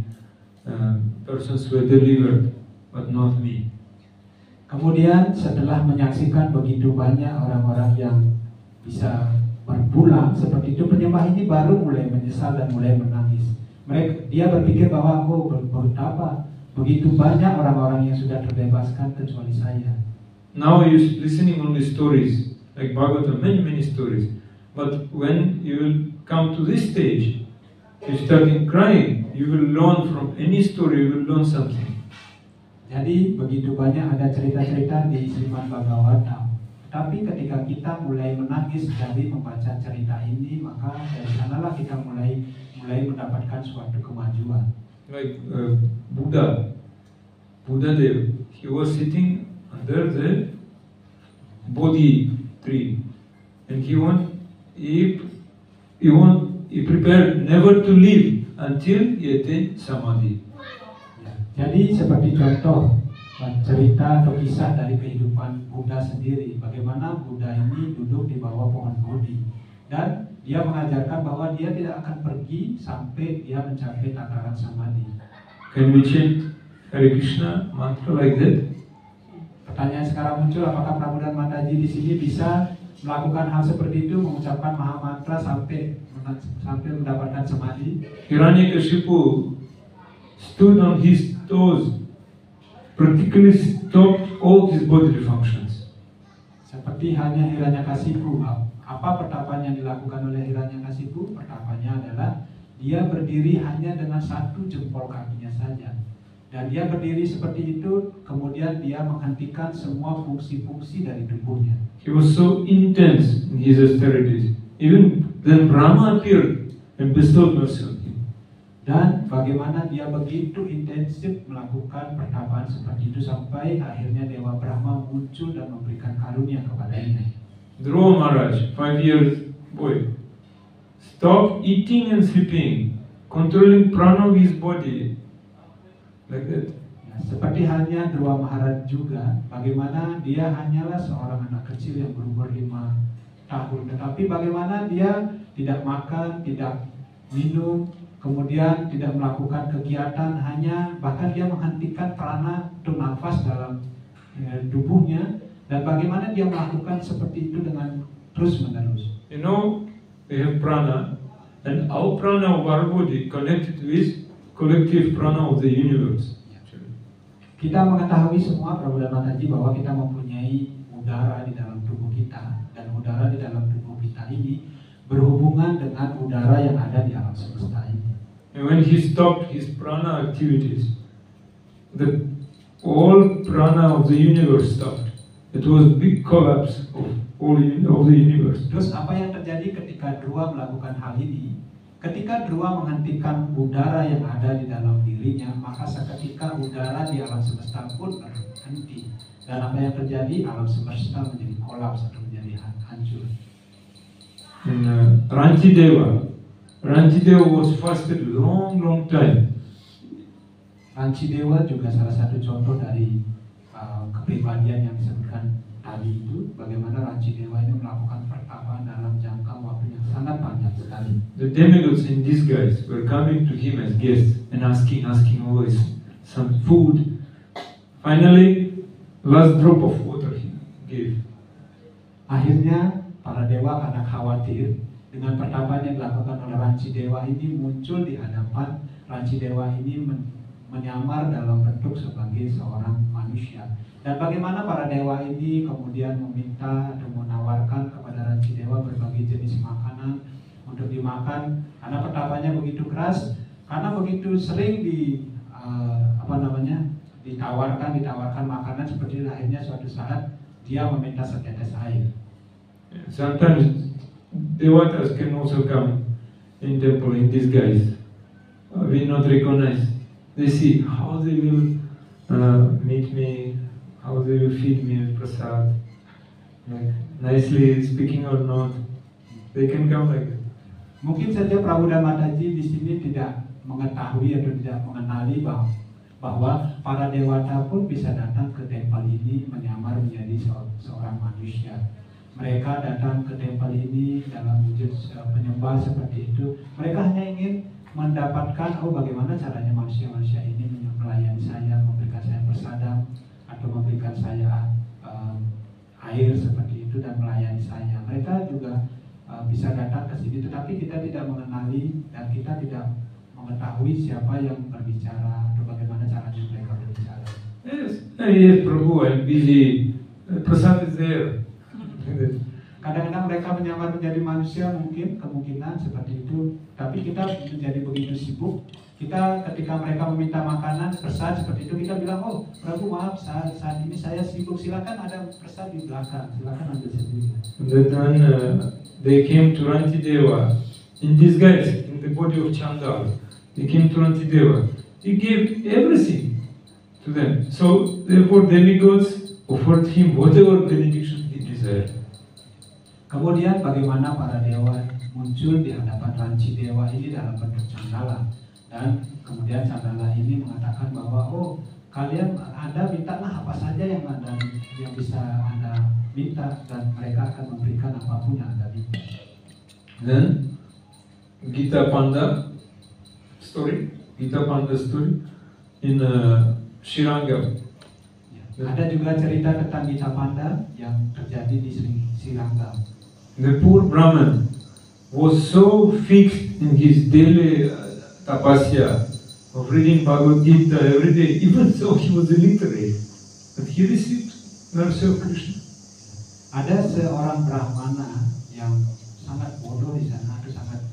Speaker 1: persons were delivered, but not me.
Speaker 3: Kemudian setelah menyaksikan begitu banyak orang-orang yang bisa berpulang seperti itu, penyembah ini baru mulai menyesal dan mulai menangis. Dia berpikir bahwa betapa begitu banyak orang-orang yang sudah terbebaskan kecuali saya.
Speaker 1: Now you listening only stories like Bhagavatam, many stories. But when you will come to this stage, you starting crying. You will learn from any story. You will learn something.
Speaker 3: Jadi begitu banyak ada cerita-cerita di Srimad Bhagavatam. Tapi ketika kita mulai menangis dari membaca cerita ini, maka dari sanalah kita mulai mendapatkan suatu kemajuan.
Speaker 1: Like Buddha Dev, he was sitting under the Bodhi tree, and he prepared never to leave until he attained Samadhi.
Speaker 3: Jadi seperti contoh cerita atau kisah dari kehidupan Buddha sendiri, bagaimana Buddha ini duduk di bawah pohon Bodhi dan dia mengajarkan bahwa dia tidak akan pergi sampai dia mencapai tataran Samadhi.
Speaker 1: Can we chant Hare Krishna mantra like that?
Speaker 3: Pertanyaan sekarang muncul, apakah Prabhu dan Mataji di sini bisa melakukan hal seperti itu, mengucapkan Maha Mantra sampai mendapatkan Samadhi?
Speaker 1: Hiranyakashipu stood on his toes, practically stopped all his bodily functions.
Speaker 3: Seperti hanya Hiranyakasipu, apa pertapaan yang dilakukan oleh Hiranyakasipu? Pertapaannya adalah dia berdiri hanya dengan satu jempol kakinya saja. Dan dia berdiri seperti itu, kemudian dia menghentikan semua fungsi-fungsi dari tubuhnya.
Speaker 1: He was so intense in his austerities. Even then Brahma appeared and bestowed mercy on him.
Speaker 3: Dan bagaimana dia begitu intensif melakukan pertapaan seperti itu sampai akhirnya Dewa Brahma muncul dan memberikan karunia kepadanya.
Speaker 1: Dhruva Maharaj, 5 years boy, stopped eating and sleeping, controlling prana of his body, like that.
Speaker 3: Ya, seperti halnya Dhruva Maharaj juga, bagaimana dia hanyalah seorang anak kecil yang berumur 5 tahun, tetapi bagaimana dia tidak makan, tidak minum, kemudian tidak melakukan kegiatan, hanya bahkan dia menghentikan prana atau nafas dalam tubuhnya, dan bagaimana dia melakukan seperti itu dengan terus menerus.
Speaker 1: You know, we have prana And our prana of our body connected with collective prana of the universe.
Speaker 3: Kita mengetahui semua Prabhu dan Mataji bahwa kita mempunyai udara di dalam tubuh kita, dan udara di dalam tubuh kita ini berhubungan dengan udara yang ada di alam semesta ini.
Speaker 1: And when he stopped his prana activities, the all prana of the universe stopped. It was a big collapse of of the universe.
Speaker 3: Terus apa yang terjadi ketika Dhruva melakukan hal ini? Ketika Dhruva menghentikan udara yang ada di dalam dirinya, maka seketika udara di alam semesta pun berhenti. Dan apa yang terjadi? Alam semesta menjadi kolaps atau menjadi hancur.
Speaker 1: And Rantideva was fasted long time.
Speaker 3: Rantideva juga salah satu contoh dari kepribadian yang disebutkan tadi itu, bagaimana Rantideva ini melakukan pertapaan dalam jangka waktu yang sangat panjang sekali.
Speaker 1: The demigods in disguise were coming to him as guests and asking always some food. Finally, last drop of water he gave.
Speaker 3: Akhirnya para dewa karena khawatir dengan pertapaan yang dilakukan oleh Rantideva ini muncul di hadapan Rantideva ini menyamar dalam bentuk sebagai seorang manusia. Dan bagaimana para dewa ini kemudian meminta atau menawarkan kepada Rantideva berbagai jenis makanan untuk dimakan, karena pertapaannya begitu keras, karena begitu sering ditawarkan makanan seperti itu, akhirnya suatu saat dia meminta setetes air.
Speaker 1: Sometimes devatas can also come in temple in disguise. We not recognize. They see how they will meet me, how they will feed me with prasad, like nicely speaking or not. They can come like that.
Speaker 3: Mungkin saja Prabhu dan Mataji di sini tidak mengetahui atau tidak mengenali bahwa para dewata pun bisa datang ke tempel ini menyamar menjadi seorang manusia. Mereka datang ke tempel ini dalam wujud penyembah seperti itu. Mereka hanya ingin mendapatkan bagaimana caranya manusia-manusia ini melayani saya, memberikan saya prasadam atau memberikan saya air seperti itu dan melayani saya. Mereka juga bisa datang ke sini, tetapi kita tidak mengenali dan kita tidak mengetahui siapa yang berbicara atau bagaimana caranya mereka berbicara.
Speaker 1: Yes, Prabhu, I'm busy. Prasad is there.
Speaker 3: Kadang-kadang mereka menyamar menjadi manusia, mungkin kemungkinan seperti itu, tapi kita menjadi begitu sibuk. Kita ketika mereka meminta makanan, prasad seperti itu, kita bilang, oh Prabhu maaf saat ini saya sibuk, silakan ada prasad di belakang, silakan ambil sendiri.
Speaker 1: Then they came to Rantideva in disguise, in the body of Chandala. They came to Rantideva. He gave everything to them. So therefore demigods offered him whatever benediction he desired.
Speaker 3: Kemudian bagaimana para dewa muncul di hadapan Rantideva ini dalam bentuk Chandala, dan kemudian Chandala ini mengatakan bahwa kalian Anda mintalah apa saja yang bisa Anda minta, dan mereka akan memberikan apapun yang Anda minta.
Speaker 1: Then Gita Panda story in Shiranga.
Speaker 3: Ada juga cerita tentang Gita Panda yang terjadi di Shiranga.
Speaker 1: The poor Brahman was so fixed in his daily tapasya of reading Bhagavad Gita every day, even though he was illiterate, but he received mercy of Krishna.
Speaker 3: Ada seorang Brahmana yang sangat bodoh di sana, atau sangat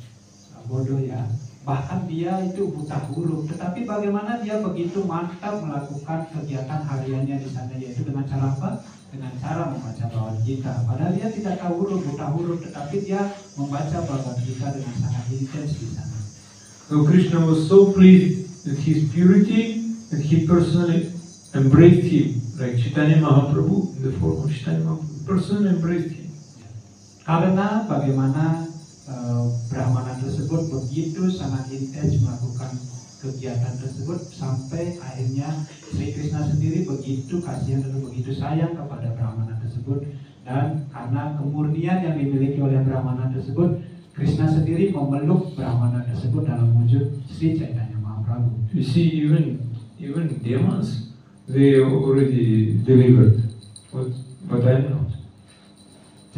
Speaker 3: bodoh ya. Bahkan dia itu buta huruf, tetapi bagaimana dia begitu mantap melakukan kegiatan hariannya di sana, yaitu dengan cara apa? Dengan cara membaca Bhagavad Gita. Padahal dia tidak tahu huruf, buta huruf, tetapi dia membaca Bhagavad Gita dengan sangat intens di sana.
Speaker 1: So Krishna was so pleased with his purity that he personally embraced him, like Chaitanya Mahaprabhu in the form of Chaitanya Mahaprabhu, personally embraced him.
Speaker 3: Karena bagaimana Brahmana tersebut begitu sangat intens melakukan kegiatan tersebut, sampai akhirnya Sri Krishna sendiri begitu kasihan dan begitu sayang kepada Brahmana tersebut, dan karena kemurnian yang dimiliki oleh Brahmana tersebut, Krishna sendiri memeluk Brahmana tersebut dalam wujud Sri Chaitanya Mahaprabhu.
Speaker 1: You see, even demons, they already delivered, but I'm not.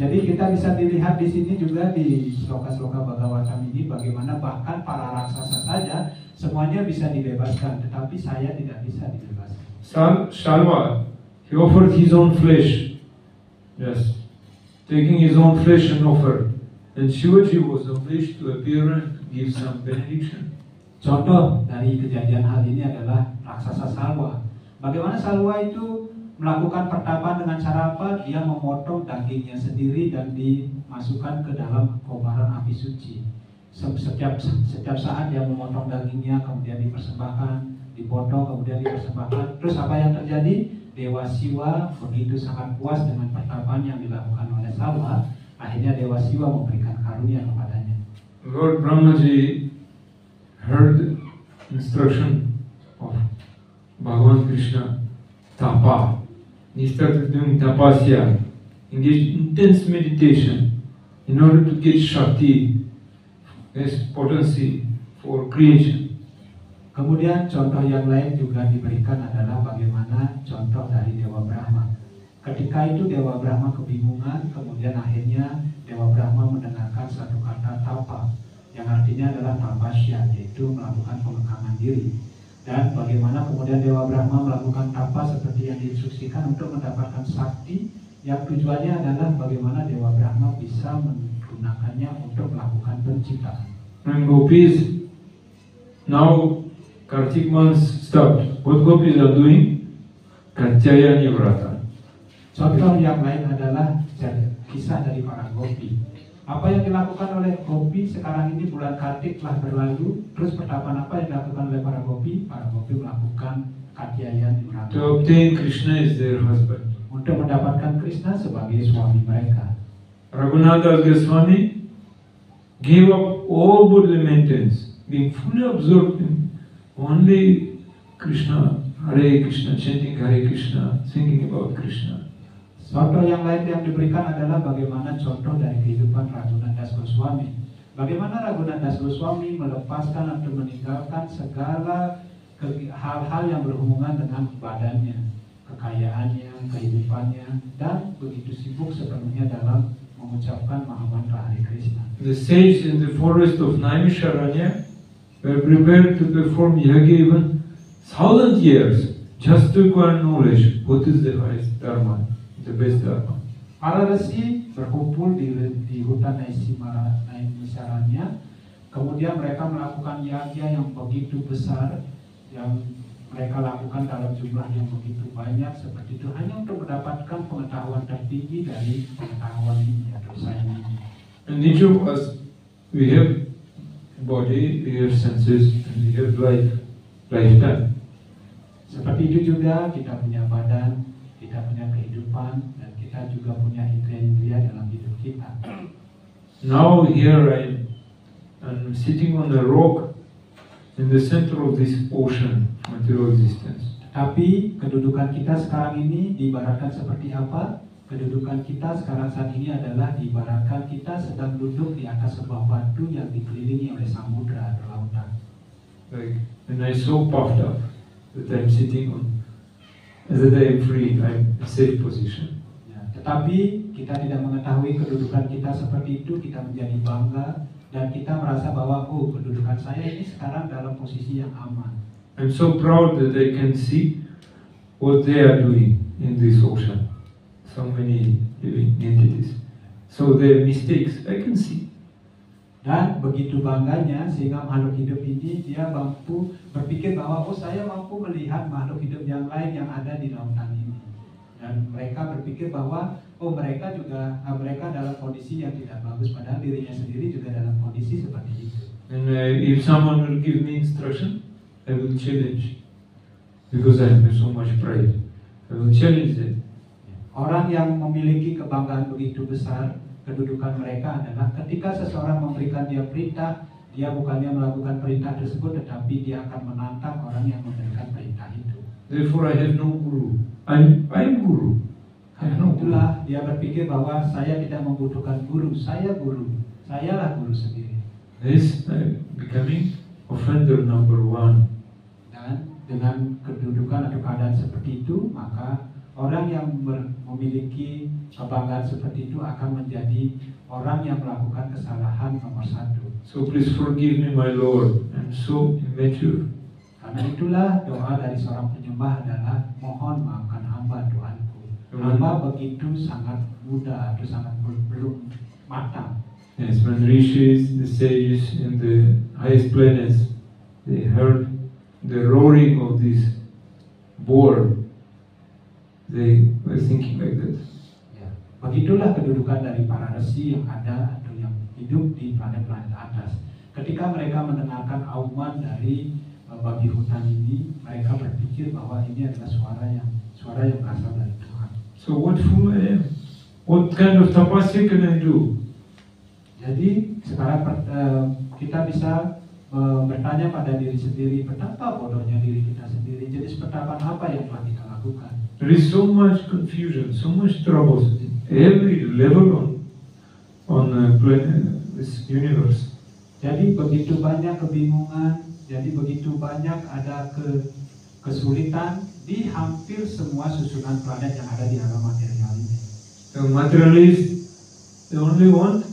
Speaker 3: Jadi kita bisa dilihat di sini juga di sloka-sloka Bhagavatam ini bagaimana bahkan para raksasa saja semuanya bisa dibebaskan, tetapi saya tidak bisa dibebaskan.
Speaker 1: Shalva, he offered his own flesh. Yes, taking his own flesh and offer. And Shivaji was obliged to appear and give some benediction.
Speaker 3: Contoh dari kejadian hal ini adalah raksasa Salwa. Bagaimana Salwa itu melakukan pertapaan dengan cara apa? Dia memotong dagingnya sendiri dan dimasukkan ke dalam kobaran api suci. Setiap saat dia memotong dagingnya, kemudian dipersembahkan, dipotong, kemudian dipersembahkan. Terus apa yang terjadi? Dewa Siwa begitu sangat puas dengan pertapaan yang dilakukan oleh Salwa. Akhirnya Dewa Siwa memberikan karunia kepadanya.
Speaker 1: Lord Brahmaji heard instruction of Bhagavan Krishna, tapa. He started doing tapasya, engaged in intense meditation in order to get Shakti, as potency for creation.
Speaker 3: Kemudian contoh yang lain juga diberikan adalah bagaimana contoh dari Dewa Brahma. Ketika itu Dewa Brahma kebingungan, kemudian akhirnya Dewa Brahma mendengarkan satu kata tapa, yang artinya adalah tapasya, yaitu melakukan pengekaman diri. Dan bagaimana kemudian Dewa Brahma melakukan tapa seperti yang diinstruksikan untuk mendapatkan sakti, yang tujuannya adalah bagaimana Dewa Brahma bisa menggunakannya untuk melakukan penciptaan.
Speaker 1: And gopis, now Kartik month stopped. What gopis are doing? Katyayani Vrata.
Speaker 3: Contoh yang lain adalah kisah dari para gopi. Apa yang dilakukan oleh gopi sekarang ini bulan Kartik telah berlalu. Terus pertapaan apa yang dilakukan oleh para gopi? Para gopi melakukan Katyayani Vrata.
Speaker 1: To obtain Krishna as their husband.
Speaker 3: Untuk mendapatkan Krishna sebagai suami mereka.
Speaker 1: Raghunath Goswami gave up all bodily maintenance, being fully absorbed in only Krishna, Hare Krishna, chanting Hare Krishna, thinking about Krishna.
Speaker 3: Contoh yang lain yang diberikan adalah bagaimana contoh dari kehidupan Raghunath Das Goswami. Bagaimana Raghunath Das Goswami melepaskan atau meninggalkan segala hal-hal yang berhubungan dengan badannya, kekayaannya, kehidupannya, dan begitu sibuk sepenuhnya dalam mengucapkan Mahamantra Hare Krishna.
Speaker 1: The sages in the forest of Naimisharanya were prepared to perform yajna even 1,000 years just to acquire knowledge what is the highest dharma, the best dharma.
Speaker 3: Para resi berkumpul di hutan Naimisharanya, kemudian mereka melakukan yajna yang begitu besar, yang mereka lakukan dalam jumlah yang begitu banyak seperti itu hanya untuk mendapatkan pengetahuan tertinggi dari pengetahuan ini atau sains ini.
Speaker 1: And each of us, we have body, we have senses, and we have lifetime.
Speaker 3: Seperti itu juga kita punya badan, kita punya kehidupan, dan kita juga punya indera-indera dalam hidup kita.
Speaker 1: Now here I'm sitting on a rock in the center of this ocean, material existence.
Speaker 3: Tapi kedudukan kita sekarang ini diibaratkan seperti apa? Kedudukan kita sekarang saat ini adalah diibaratkan kita sedang duduk di atas sebuah batu yang dikelilingi oleh samudra atau lautan.
Speaker 1: Like, and I'm so puffed up that I'm sitting on, that I'm free, I'm in a safe position.
Speaker 3: Ya, tetapi kita tidak mengetahui kedudukan kita seperti itu, kita menjadi bangga dan kita merasa bahwa kedudukan saya ini sekarang dalam posisi yang aman.
Speaker 1: I'm so proud that I can see what they are doing in this ocean. So many living entities. So their mistakes I can see.
Speaker 3: Dan begitu bangganya sehingga makhluk hidup ini dia mampu berpikir bahwa saya mampu melihat makhluk hidup yang lain yang ada di lautan ini. Dan mereka berpikir bahwa mereka dalam kondisi yang tidak bagus, padahal dirinya sendiri juga dalam kondisi seperti itu.
Speaker 1: And if someone will give me instruction, I will challenge, because I have so much pride. I will challenge them.
Speaker 3: Orang yang memiliki kebanggaan begitu besar, kedudukan mereka adalah ketika seseorang memberikan dia perintah, dia bukannya melakukan perintah tersebut, tetapi dia akan menantang orang yang memberikan perintah itu.
Speaker 1: Therefore, I have no guru. I'm guru. I have no guru.
Speaker 3: Itulah dia berpikir bahwa saya tidak membutuhkan guru, saya guru, sayalah guru sendiri.
Speaker 1: This becoming offender number one.
Speaker 3: Dan dengan kedudukan atau keadaan seperti itu, maka orang yang memiliki kebanggaan seperti itu akan menjadi orang yang melakukan kesalahan nomor satu.
Speaker 1: So please forgive me, my Lord. I'm so immature.
Speaker 3: Karena itulah doa dari seorang penyembah adalah mohon maafkan hamba Tuhanku. Hamba begitu sangat muda atau sangat belum matang.
Speaker 1: Yes, when rishis, the sages in the highest planets, they heard the roaring of this boar, they were thinking like that.
Speaker 3: Ya, begitulah kedudukan dari para resi yang ada atau yang hidup di planet-planet atas. Ketika mereka mendengarkan auman dari babi hutan ini, mereka berpikir bahwa ini adalah suara yang berasal dari Tuhan.
Speaker 1: So what fool I am? What kind of tapasya can I do?
Speaker 3: Jadi sekarang kita bisa bertanya pada diri sendiri, betapa bodohnya diri kita sendiri. Jadi pertapan apa yang telah kita lakukan?
Speaker 1: There is so much confusion, so much troubles in every level on this universe.
Speaker 3: Jadi begitu banyak kebingungan, jadi begitu banyak ada kesulitan di hampir semua susunan planet yang ada di alam material ini.
Speaker 1: The materialists, they only want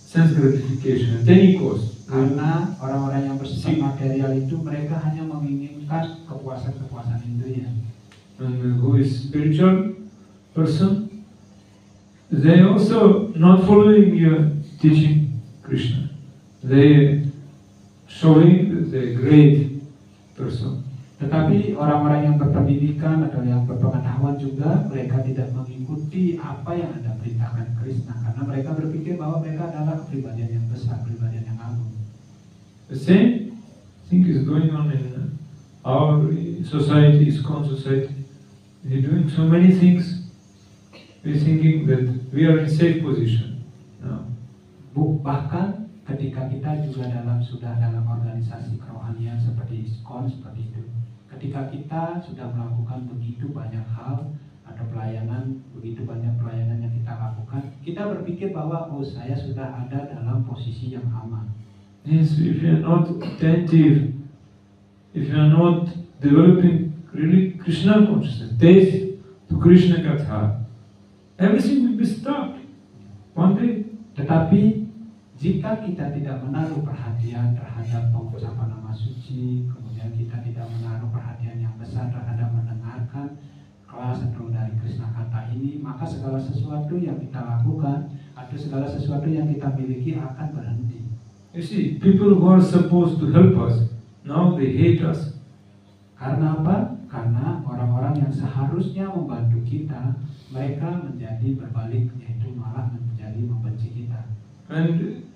Speaker 1: sense gratification at any cost.
Speaker 3: Karena orang-orang yang bersifat material itu mereka hanya menginginkan kepuasan-kepuasan indria.
Speaker 1: And who is spiritual person, they also not following your teaching Krishna. They showing that they great person.
Speaker 3: Tetapi orang-orang yang berpendidikan atau yang berpengetahuan juga mereka tidak mengikuti apa yang Anda perintahkan Krishna karena mereka berpikir bahwa mereka adalah kepribadian yang besar, kepribadian yang agung.
Speaker 1: The same thing is going on in our society, ISKCON society. We're doing so many things. We're thinking that we are in safe position now.
Speaker 3: Bahkan ketika kita juga sudah dalam organisasi kerohanian seperti ISKCON seperti itu. Ketika kita sudah melakukan begitu banyak hal atau begitu banyak pelayanan yang kita lakukan, kita berpikir bahwa saya sudah ada dalam posisi yang aman.
Speaker 1: Yes, if you are not attentive, if you are not developing really Krishna consciousness, taste to Krishna Katha, everything will be stopped one day.
Speaker 3: Tetapi jika kita tidak menaruh perhatian terhadap pengucapan nama suci, kemudian kita tidak menaruh perhatian yang besar terhadap mendengarkan kelas atau dari Krishna Kata ini, maka segala sesuatu yang kita lakukan atau segala sesuatu yang kita miliki akan berhenti.
Speaker 1: You see, people who are supposed to help us, now they hate us.
Speaker 3: Karena apa? Karena orang-orang yang seharusnya membantu kita, mereka menjadi berbalik, yaitu malah menjadi membenci kita.
Speaker 1: And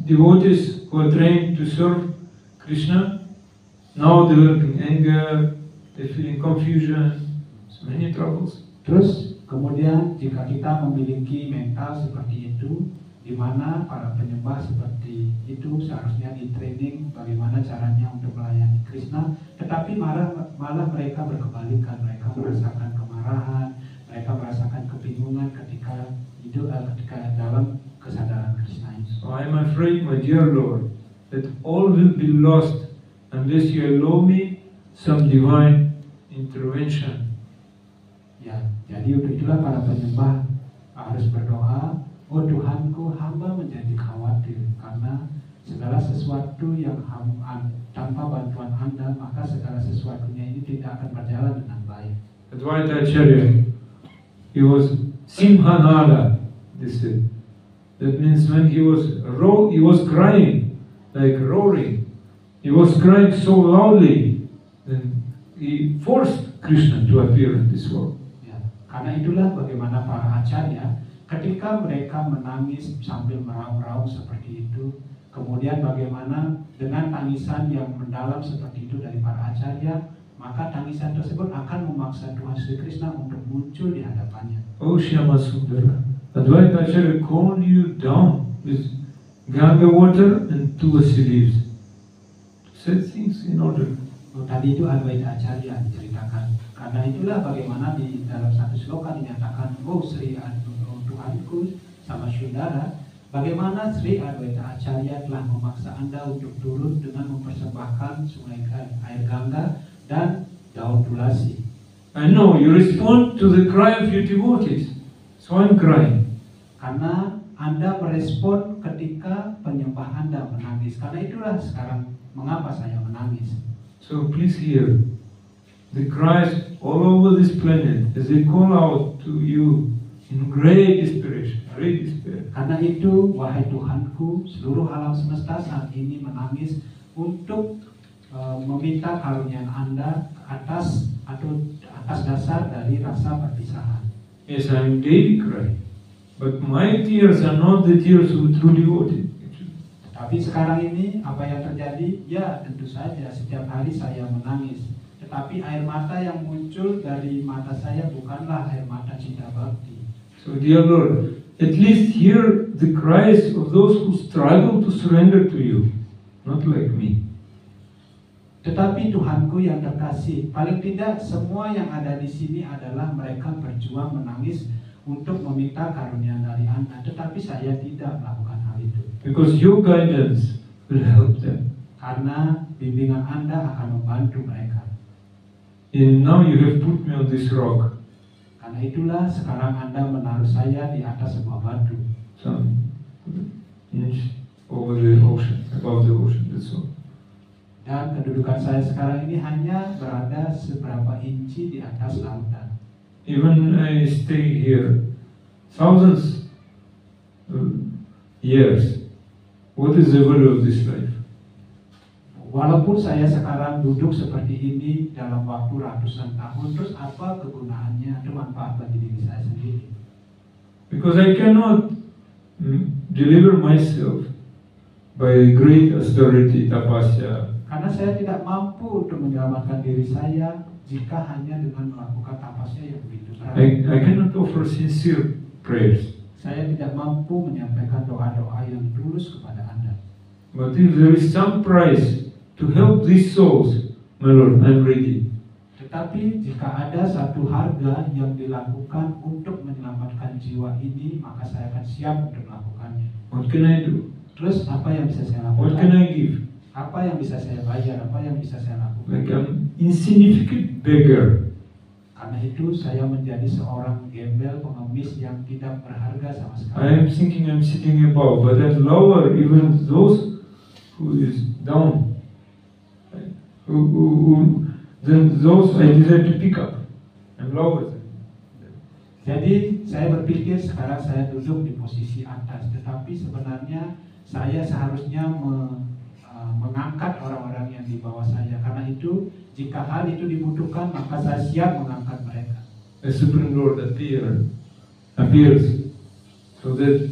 Speaker 1: devotees who are trained to serve Krishna, now developing anger, they feeling confusion, so many troubles.
Speaker 3: Terus kemudian jika kita memiliki mental seperti itu, di mana para penyembah seperti itu seharusnya di training bagaimana caranya untuk melayani Krishna, tetapi malah mereka berkebalikan, mereka merasakan kemarahan, mereka merasakan kebingungan ketika dalam kesadaran Krishna ini.
Speaker 1: So I am afraid, my dear Lord, that all will be lost unless you allow me some divine intervention.
Speaker 3: Ya, jadi untuk itulah para penyembah harus berdoa, oh Tuhanku, hamba menjadi khawatir karena segala sesuatu yang tanpa bantuan Anda, maka segala sesuatunya ini tidak akan berjalan dengan baik.
Speaker 1: Advaita Acharya, he was Simhanala, they said. That means when he was crying, like roaring. He was crying so loudly, then he forced Krishna to appear in this world.
Speaker 3: Ya, karena itulah bagaimana para acarya ketika mereka menangis sambil meraung-raung seperti itu, kemudian bagaimana dengan tangisan yang mendalam seperti itu dari para acarya, maka tangisan tersebut akan memaksa Tuhan Sri Krishna untuk muncul di hadapannya.
Speaker 1: Oh Shyama Sundara, Advaita Acharya calmed you down with Ganga water and tuasi leaves. Set things in order.
Speaker 3: Tadi itu Advaita Acharya diceritakan. Karena itulah bagaimana di dalam satu sloka dinyatakan, oh Sri Tuhanku sama Sundara, bagaimana Sri Advaita Acharya telah memaksa Anda untuk turun dengan mempersembahkan sungai air Ganga dan daun tulasi.
Speaker 1: I know you respond to the cry of your devotees. So I'm crying.
Speaker 3: Karena Anda merespon ketika penyembah Anda menangis. Karena itulah sekarang mengapa saya menangis.
Speaker 1: So please hear the cries all over this planet as they call out to you in great desperation, great despair.
Speaker 3: Karena itu, wahai Tuhanku, seluruh alam semesta saat ini menangis untuk meminta karunia Anda atas dasar dari rasa perpisahan.
Speaker 1: Yes, I am daily crying, but my tears are not the tears of a true devotee.
Speaker 3: Tapi sekarang ini apa yang terjadi? Ya, tentu saja setiap hari saya menangis. Tetapi air mata yang muncul dari mata saya bukanlah air mata cinta bakti.
Speaker 1: So dear Lord, at least hear the cries of those who struggle to surrender to you, not like me.
Speaker 3: Tetapi Tuhanku yang terkasih, paling tidak semua yang ada di sini adalah mereka berjuang menangis untuk meminta karunia dari Anda. Tetapi saya tidak melakukan hal itu.
Speaker 1: Because your guidance will help them.
Speaker 3: Karena bimbingan Anda akan membantu mereka.
Speaker 1: And now you have put me on this rock.
Speaker 3: Karena itulah sekarang Anda menaruh saya di atas sebuah batu.
Speaker 1: Some inch over the ocean, above the ocean, that's all.
Speaker 3: Dan kedudukan saya sekarang ini hanya berada seberapa inci di atas lautan.
Speaker 1: Even I stay here thousands of years. What is the value of this life?
Speaker 3: Walaupun saya sekarang duduk seperti ini dalam waktu ratusan tahun, terus apa kegunaannya, itu manfaat bagi diri saya sendiri?
Speaker 1: Because I cannot deliver myself by great austerity, tapasya.
Speaker 3: Karena saya tidak mampu untuk menyelamatkan diri saya jika hanya dengan melakukan tapasya yang begitu berat.
Speaker 1: I cannot offer sincere prayers.
Speaker 3: Saya tidak mampu menyampaikan doa-doa yang tulus kepada Anda.
Speaker 1: But if there is some price to help these souls, my Lord, I'm ready.
Speaker 3: Tetapi jika ada satu harga yang dilakukan untuk menyelamatkan jiwa ini, maka saya akan siap untuk melakukannya.
Speaker 1: What can I do?
Speaker 3: Terus apa yang bisa saya
Speaker 1: What can
Speaker 3: lakukan?
Speaker 1: I give?
Speaker 3: Apa yang bisa saya bayar? Apa yang bisa saya lakukan?
Speaker 1: Like an insignificant beggar.
Speaker 3: Karena itu saya menjadi seorang gembel pengemis yang tidak berharga sama
Speaker 1: I
Speaker 3: sekali.
Speaker 1: am thinking I'm sitting above, but I'm lower even those who is down. Then those I desire to pick up. I'm lower than them.
Speaker 3: Jadi saya berpikir sekarang saya duduk di posisi atas, tetapi sebenarnya saya seharusnya mengangkat orang-orang yang di bawah saya. Karena itu, jika hal itu dibutuhkan, maka saya siap mengangkat mereka.
Speaker 1: The Supreme Lord appears so that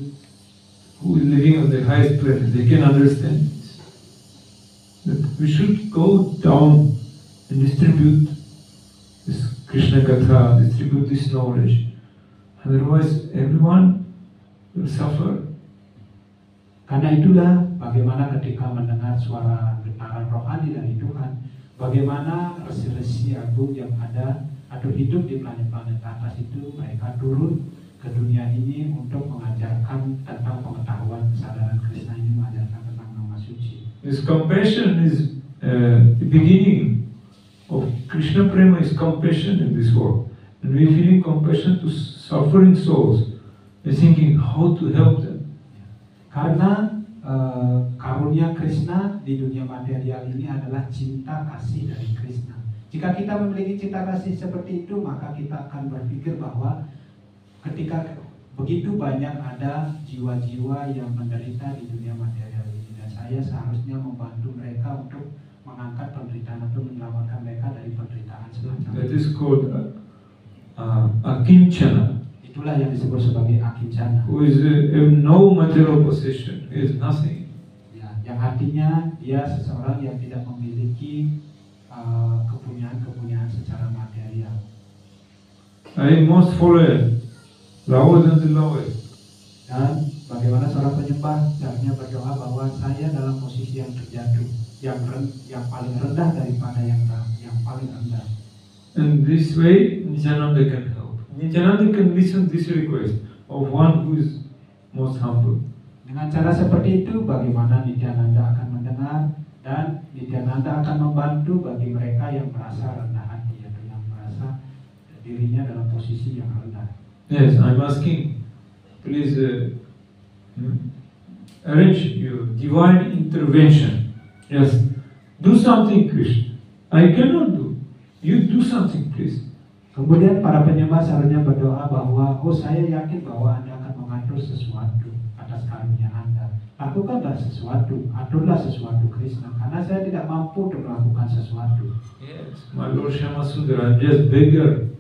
Speaker 1: who is living on the highest planet, they can understand this. That we should go down and distribute this Krishna Katha, distribute this knowledge. Otherwise, everyone will suffer.
Speaker 3: Karena itulah bagaimana ketika mendengar suara getaran rohani dari Tuhan, bagaimana resi-resi agung yang ada atau hidup di planet-planet atas itu, mereka turun ke dunia ini untuk mengajarkan tentang pengetahuan kesadaran Krishna ini, mengajarkan tentang nama suci.
Speaker 1: This compassion is the beginning of Krishna Prema is compassion in this world. And we're feeling compassion to suffering souls. We're thinking how to help them.
Speaker 3: Karena karunia Krishna di dunia material ini adalah cinta kasih dari Krishna. Jika kita memiliki cinta kasih seperti itu, maka kita akan berpikir bahwa ketika begitu banyak ada jiwa-jiwa yang menderita di dunia material ini, dan saya seharusnya membantu mereka untuk mengangkat penderitaan atau menyelamatkan mereka dari penderitaan semacam
Speaker 1: That
Speaker 3: itu.
Speaker 1: is called akinchana,
Speaker 3: Itulah yang disebut sebagai akincana.
Speaker 1: who is no material possession, he is nothing.
Speaker 3: Ya, yang artinya dia seseorang yang tidak memiliki kepunyaan secara material.
Speaker 1: I most fallen, lower than the lowest.
Speaker 3: Dan bagaimana seorang penyembah hendaknya berdoa bahwa saya dalam posisi yang terjatuh, yang paling rendah daripada yang paling rendah.
Speaker 1: And this way, Nityananda can help. Nityananda can listen this request of one who is most humble.
Speaker 3: Dengan cara seperti itu, bagaimana Nityananda akan mendengar, dan Nityananda akan membantu bagi mereka yang merasa rendah hati atau yang merasa dirinya dalam posisi yang rendah.
Speaker 1: Yes, I'm asking, please arrange your divine intervention. Yes, do something, Krishna. I cannot do. You do something, please.
Speaker 3: Kemudian para penyembah seharusnya berdoa bahwa, oh saya yakin bahwa Anda akan mengatur sesuatu atas karunia Anda. Lakukanlah sesuatu, aturlah sesuatu Krishna, karena saya tidak mampu untuk melakukan sesuatu.
Speaker 1: Yes, my Lord Shyamasundara, I'm just beggar.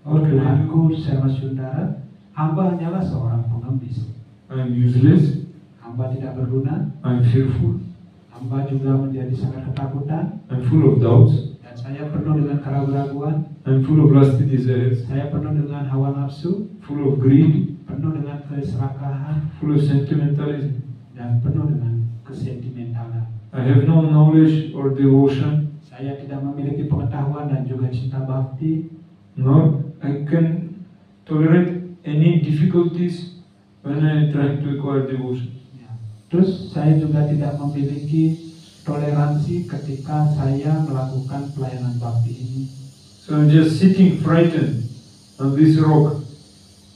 Speaker 3: Oh Tuhanku Shyamasundara, hamba hanyalah seorang pengemis.
Speaker 1: I'm useless.
Speaker 3: Hamba tidak berguna.
Speaker 1: I'm fearful.
Speaker 3: Hamba juga menjadi sangat ketakutan.
Speaker 1: I'm full of doubts.
Speaker 3: Dan saya penuh dengan keraguan-keraguan.
Speaker 1: I'm full of lusty desires.
Speaker 3: Saya penuh dengan hawa nafsu.
Speaker 1: Full of greed.
Speaker 3: Penuh dengan keserakahan.
Speaker 1: Full of sentimentalism.
Speaker 3: Dan penuh dengan kesentimentalan.
Speaker 1: I have no knowledge or devotion.
Speaker 3: Saya tidak memiliki pengetahuan dan juga cinta bakti.
Speaker 1: Nor I can tolerate any difficulties when I try to acquire devotion.
Speaker 3: Ya. Terus saya juga tidak memiliki toleransi ketika saya melakukan pelayanan bakti ini.
Speaker 1: So I'm just sitting frightened on this rock.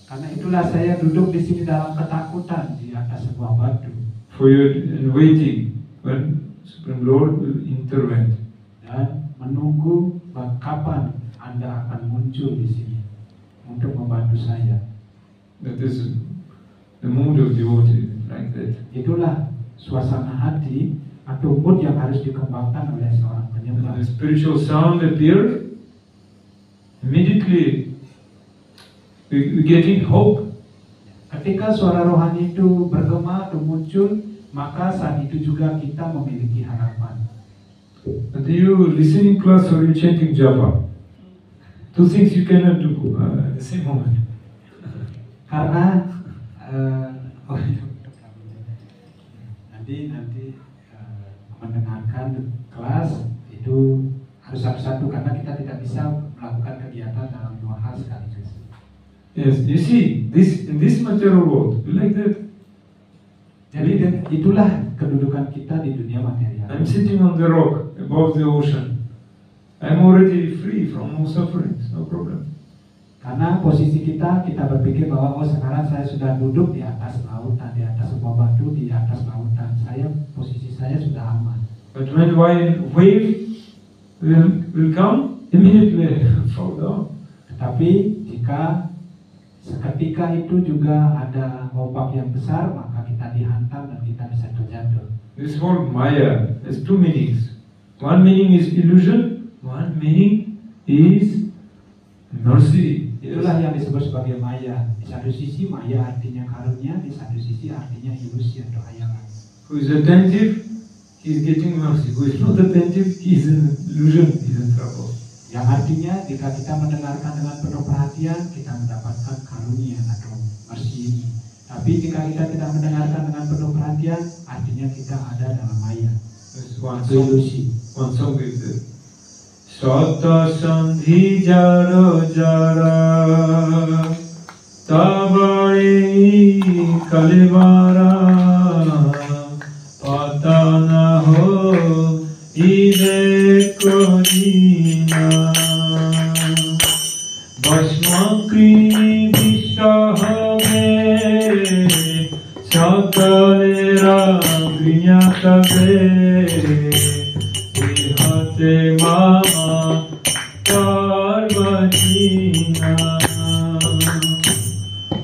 Speaker 3: Karena itulah saya duduk di sini dalam ketakutan di atas sebuah batu.
Speaker 1: For you and waiting when Supreme Lord will intervene.
Speaker 3: Dan menunggu kapan Anda akan muncul di sini untuk membantu saya.
Speaker 1: That is the mood of devotee, like that.
Speaker 3: Itulah suasana hati atau mood yang harus dikembangkan oleh seorang penyembah.
Speaker 1: When the spiritual sound appears, immediately we getting hope.
Speaker 3: Ketika suara rohani itu bergema atau muncul, maka saat itu juga kita memiliki harapan.
Speaker 1: And you listening class or you chanting japa? Two things you cannot do at the same moment.
Speaker 3: Karena nanti mendengarkan kelas itu harus satu-satu karena kita tidak bisa melakukan kegiatan dalam dua hal sekaligus.
Speaker 1: Yes, you see, in this material world, you like that.
Speaker 3: Jadi itulah kedudukan kita di dunia material.
Speaker 1: I'm sitting on the rock above the ocean. I'm already free from all sufferings, no problem.
Speaker 3: Karena posisi kita berpikir bahwa oh sekarang saya sudah duduk di atas lautan, di atas sebuah batu, di atas lautan. Posisi saya sudah aman.
Speaker 1: But when wave will come, immediately fall down.
Speaker 3: Tetapi jika seketika itu juga ada ombak yang besar, maka kita dihantam dan kita bisa terjatuh.
Speaker 1: This whole Maya has two meanings. One meaning is illusion, one meaning is mercy.
Speaker 3: Itulah yang disebut sebagai maya. Di satu sisi maya artinya karunia, di satu sisi artinya ilusi atau hayalan.
Speaker 1: Who is attentive, he is getting mercy. Who is not attentive, he is in illusion, he is in trouble.
Speaker 3: Yang artinya jika kita mendengarkan dengan penuh perhatian, kita mendapatkan karunia atau mercy ini. Tapi jika kita tidak mendengarkan dengan penuh perhatian, artinya kita ada dalam maya. Ilusi.
Speaker 1: One song is this. Sata sandhi jara jara tabari kalivara patana ho ide kodina bhasmakri vishahave sakalera vinyatave ihate ma parvajina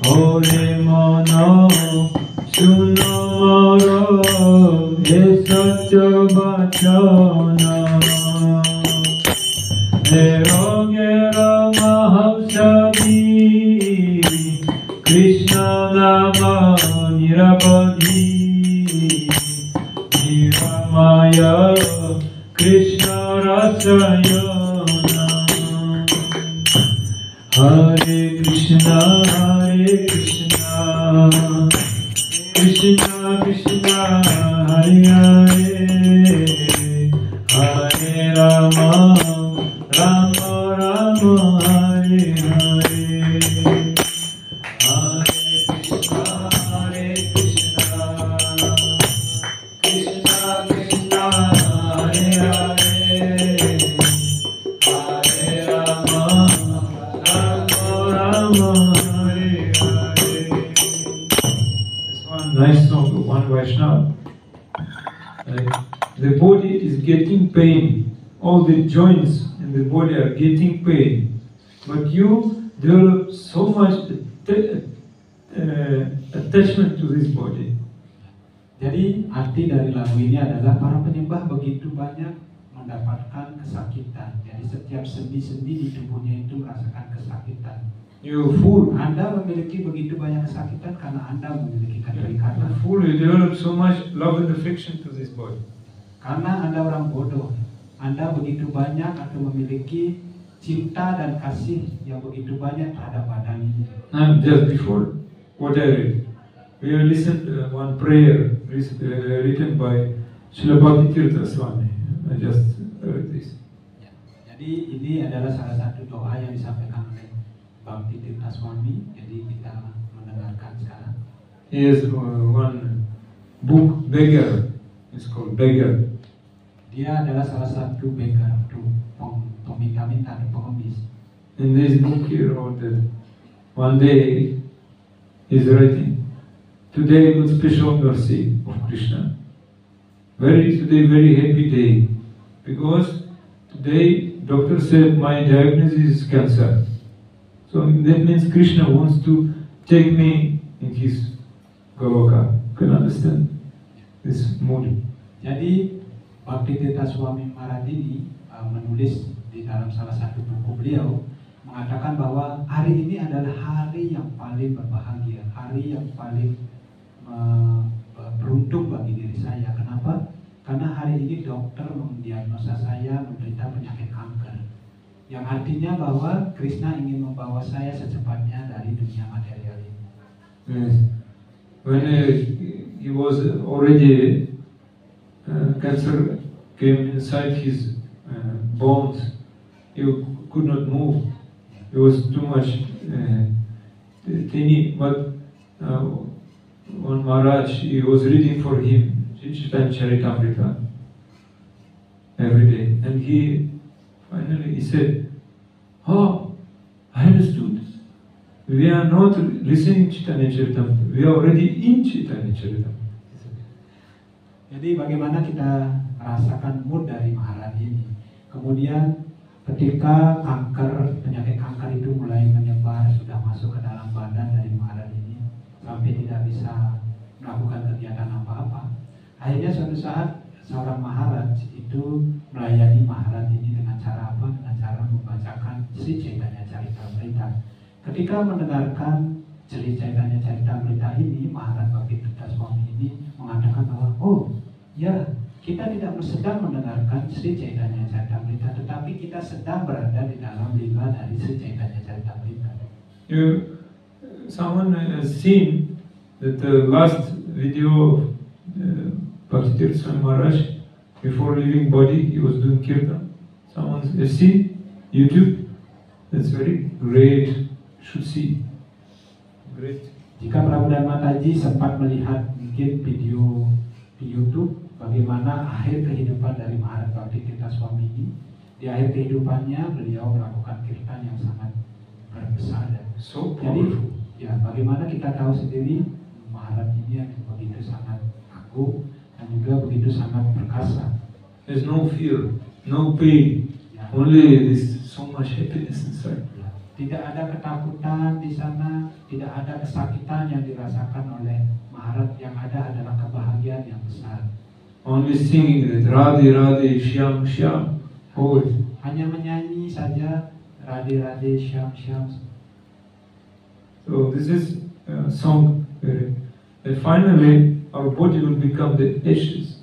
Speaker 1: ore mana sunamara ye satya vachana Gera Mahasabhi Krishna Nama Nirabadhi Niramaya Krishna Rasayana Hare Krishna Krishna Krishna Hare Hare Hare Rama Rama Rama Hare Hare Hare Krishna Krishna Krishna Hare Hare Hare Rama one Vaishnava. The body is getting pain. All the joints in the body are getting pain. But you develop so much attachment to this body.
Speaker 3: Jadi arti dari lagu ini adalah para penyembah begitu banyak mendapatkan kesakitan. Jadi setiap sendi-sendi di tubuhnya itu merasakan kesakitan.
Speaker 1: You fool.
Speaker 3: Anda memiliki begitu banyak kesakitan karena Anda memiliki keterikatan.
Speaker 1: Fool, you develop so much love and affection to this body.
Speaker 3: Karena Anda orang bodoh, Anda begitu banyak atau memiliki cinta dan kasih yang begitu banyak terhadap badan ini.
Speaker 1: And just before what I read, we have listened one prayer written by Srila Bhaktitirtha Swami. I just heard this.
Speaker 3: Jadi ini adalah salah satu doa yang disampaikan oleh Bhaktitirtha Swami. Jadi kita mendengarkan sekarang.
Speaker 1: He has one book, Beggar. It's called Beggar.
Speaker 3: Dia adalah salah satu beggar, peminta-minta atau pengemis.
Speaker 1: In this book he wrote that one day he's writing, today was special mercy of Krishna. Today very happy day, because today doctor said my diagnosis is cancer. So that means Krishna wants to take me in his Goloka. Can understand this mood.
Speaker 3: Jadi Bhaktitirtha Swami Maradini menulis di dalam salah satu buku beliau mengatakan bahwa hari ini adalah hari yang paling berbahagia, hari yang paling beruntung bagi diri saya. Kenapa? Karena hari ini dokter mendiagnosa saya menderita penyakit kanker. Yang artinya bahwa Krishna ingin membawa saya secepatnya dari dunia material ini.
Speaker 1: Yes. When he was already cancer came inside his bones, he could not move. It was too much tiny. But one Maharaj, he was reading for him Chaitanya Charitamrita every day, and he finally said, "Oh, I understood. We are not listening Chaitanya Charitamrita. We are already in Chaitanya Charitamrita."
Speaker 3: Jadi bagaimana kita merasakan mood dari Maharaj ini. Kemudian ketika penyakit kanker itu mulai menyebar, sudah masuk ke dalam badan dari Maharaj ini, sampai tidak bisa melakukan kegiatan apa-apa. Akhirnya suatu saat seorang Maharaj itu melayani Maharaj ini dengan cara apa? Dengan cara membacakan Sri Chaitanya Charitamrita. Ketika mendengarkan Sri Chaitanya Charitamrita ini, Maharaj Bhaktitirtha Swami ini mengatakan bahwa, oh ya, kita tidak sedang mendengarkan Sri Chaitanya Charitamrita, tetapi kita sedang berada di dalam lila dari Sri Chaitanya Charitamrita.
Speaker 1: Someone has seen that the last video of Bhaktitirtha Swami Maharaj before leaving body, he was doing kirtan. Someone has seen YouTube. That's very great. Should see. Great.
Speaker 3: Jika Prabu dan Mataji sempat melihat mungkin video di YouTube bagaimana akhir kehidupan dari Maharaj Bhaktitirtha Swami ini, di akhir kehidupannya beliau melakukan kirtan yang sangat berbesar dan
Speaker 1: So
Speaker 3: jadi
Speaker 1: powerful.
Speaker 3: ya bagaimana kita tahu sendiri Maharaj ini yang begitu sangat agung dan juga begitu sangat perkasa.
Speaker 1: There's no fear, no pain,
Speaker 3: Ya,
Speaker 1: only this so much happiness inside.
Speaker 3: ya. Tidak ada ketakutan di sana, tidak ada kesakitan yang dirasakan oleh Maharaj, yang ada adalah kebahagiaan yang besar.
Speaker 1: Only singing that Radhe Radhe Shyam Shyam. Always.
Speaker 3: Hanya menyanyi saja Radhe Radhe Shyam Shyam.
Speaker 1: So this is a song. And finally, our body will become the ashes.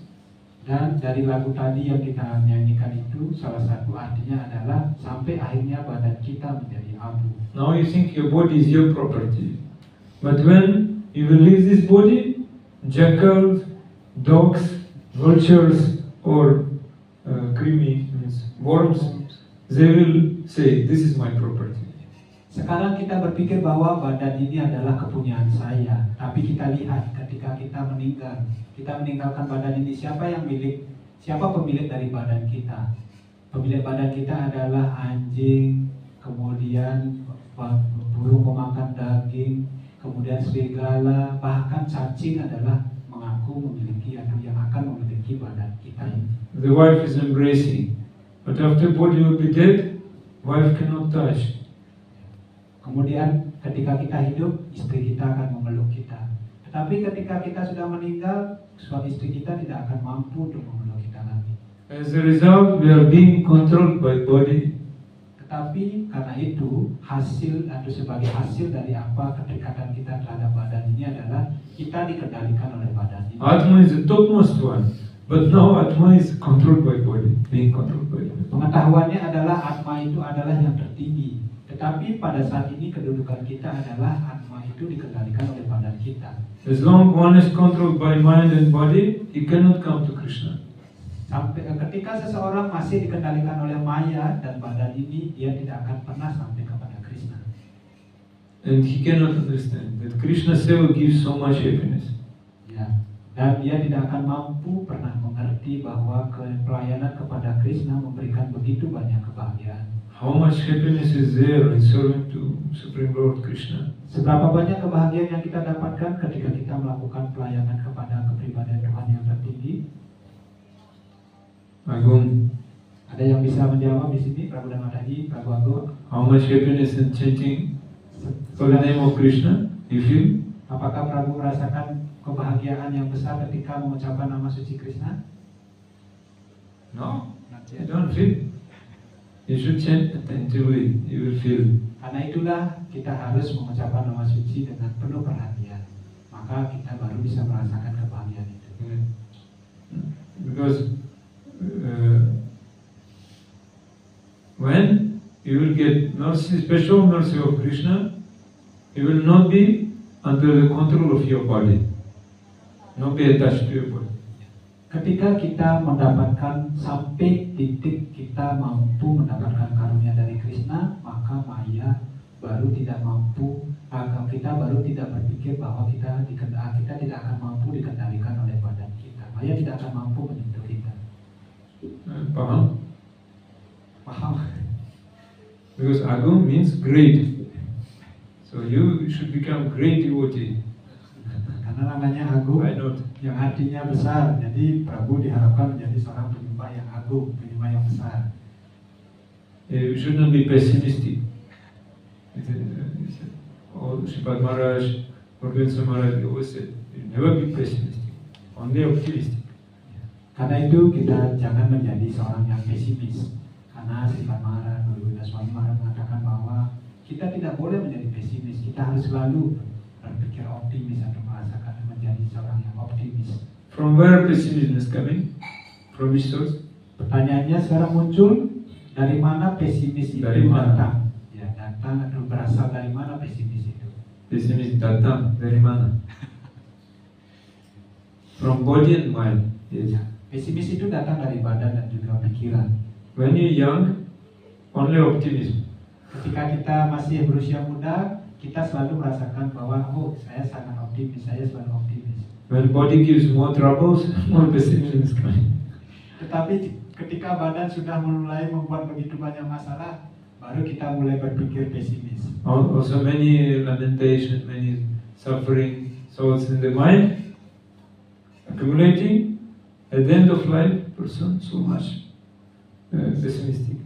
Speaker 3: Dan dari lagu tadi yang kita nyanyikan itu, salah satu artinya adalah sampai akhirnya badan kita menjadi abu.
Speaker 1: Now you think your body is your property. But when you will leave this body, jackals, dogs, vultures, or means worms, they will say, this is my property.
Speaker 3: Sekarang kita berpikir bahwa badan ini adalah kepunyaan saya, tapi kita lihat ketika kita meninggal, kita meninggalkan badan ini, siapa pemilik dari badan kita? Pemilik badan kita adalah anjing, kemudian burung pemakan daging, kemudian serigala, bahkan cacing adalah mengaku memiliki badan kita ini.
Speaker 1: The wife is embracing, but after body will be dead, wife cannot touch.
Speaker 3: Kemudian ketika kita hidup, istri kita akan memeluk kita. Tetapi ketika kita sudah meninggal, suami istri kita tidak akan mampu untuk memeluk kita lagi.
Speaker 1: As a result, we are being controlled by body.
Speaker 3: Tetapi karena itu, hasil atau sebagai hasil dari apa kedekatan kita terhadap badan ini adalah kita dikendalikan oleh badan ini.
Speaker 1: Atma is the topmost one, but now Atma is controlled by body, being controlled by body.
Speaker 3: Pengetahuannya adalah Atma itu adalah yang tertinggi. Tetapi pada saat ini kedudukan kita adalah Atma itu dikendalikan oleh badan kita.
Speaker 1: As long one is controlled by mind and body, he cannot come to Krishna.
Speaker 3: Sampai ketika seseorang masih dikendalikan oleh maya dan badan ini, dia tidak akan pernah sampai kepada Krishna.
Speaker 1: And he cannot understand that Krishna seva gives so much happiness.
Speaker 3: Ya, dan dia tidak akan mampu pernah mengerti bahwa pelayanan kepada Krishna memberikan begitu banyak kebahagiaan.
Speaker 1: How much happiness is there in serving to Supreme Lord Krishna?
Speaker 3: Seberapa banyak kebahagiaan yang kita dapatkan ketika kita melakukan pelayanan kepada kepribadian Tuhan yang tertinggi?
Speaker 1: Agung,
Speaker 3: Ada yang bisa menjawab di sini, Prabu dan Mataji, Prabu Agung?
Speaker 1: how much happiness in chanting for the name of Krishna you feel?
Speaker 3: Apakah Prabu merasakan kebahagiaan yang besar ketika mengucapkan nama suci Krishna?
Speaker 1: No, you don't feel. You should chant attentively, you will feel.
Speaker 3: Karena itulah kita harus mengucapkan nama suci dengan penuh perhatian. Maka kita baru bisa merasakan kebahagiaan itu.
Speaker 1: Because when you will get mercy, special mercy of Krishna, you will not be under the control of your body, not be attached to your body.
Speaker 3: Ketika kita mendapatkan sampai titik kita mampu mendapatkan karunia dari Krishna, maka maya baru tidak mampu, kita baru tidak berpikir bahwa kita tidak akan mampu dikendalikan oleh badan kita. Maya tidak akan mampu menyentuh kita.
Speaker 1: Paham?
Speaker 3: Paham?
Speaker 1: Because Agung means great. So you should become great devotee.
Speaker 3: Karena namanya Agung,
Speaker 1: Why not?
Speaker 3: yang artinya besar. Jadi Prabu diharapkan menjadi seorang penyembah yang agung, penyembah yang besar.
Speaker 1: You should not be pessimistic. Oh, Sripad Maharaj, Purvansa Maharaj, they always said, you never be pessimistic, only optimistic.
Speaker 3: Karena itu kita jangan menjadi seorang yang pesimis. Karena Sripad Maharaj, Guru Swami Maharaj mengatakan bahwa kita tidak boleh menjadi pesimis. Kita harus selalu berpikir optimis atau merasakan menjadi seorang yang optimis.
Speaker 1: From where pessimism is coming? From which source?
Speaker 3: Pertanyaannya sekarang muncul, dari mana pesimis itu
Speaker 1: Dari mana?
Speaker 3: datang? Ya, datang atau berasal dari mana pesimis itu?
Speaker 1: Pessimism datang dari mana? From body and mind. Yes.
Speaker 3: Ya, pesimis itu datang dari badan dan juga pikiran.
Speaker 1: When you're young, only optimism.
Speaker 3: Ketika kita masih berusia muda, kita selalu merasakan bahwa oh, saya sangat optimis, saya selalu optimis.
Speaker 1: When body gives more troubles, more pessimism is coming.
Speaker 3: Tetapi ketika badan sudah mulai membuat begitu banyak masalah, baru kita mulai berpikir pesimis.
Speaker 1: Also many lamentation, many suffering thoughts in the mind, accumulating. At the end of life, person so much pessimistic.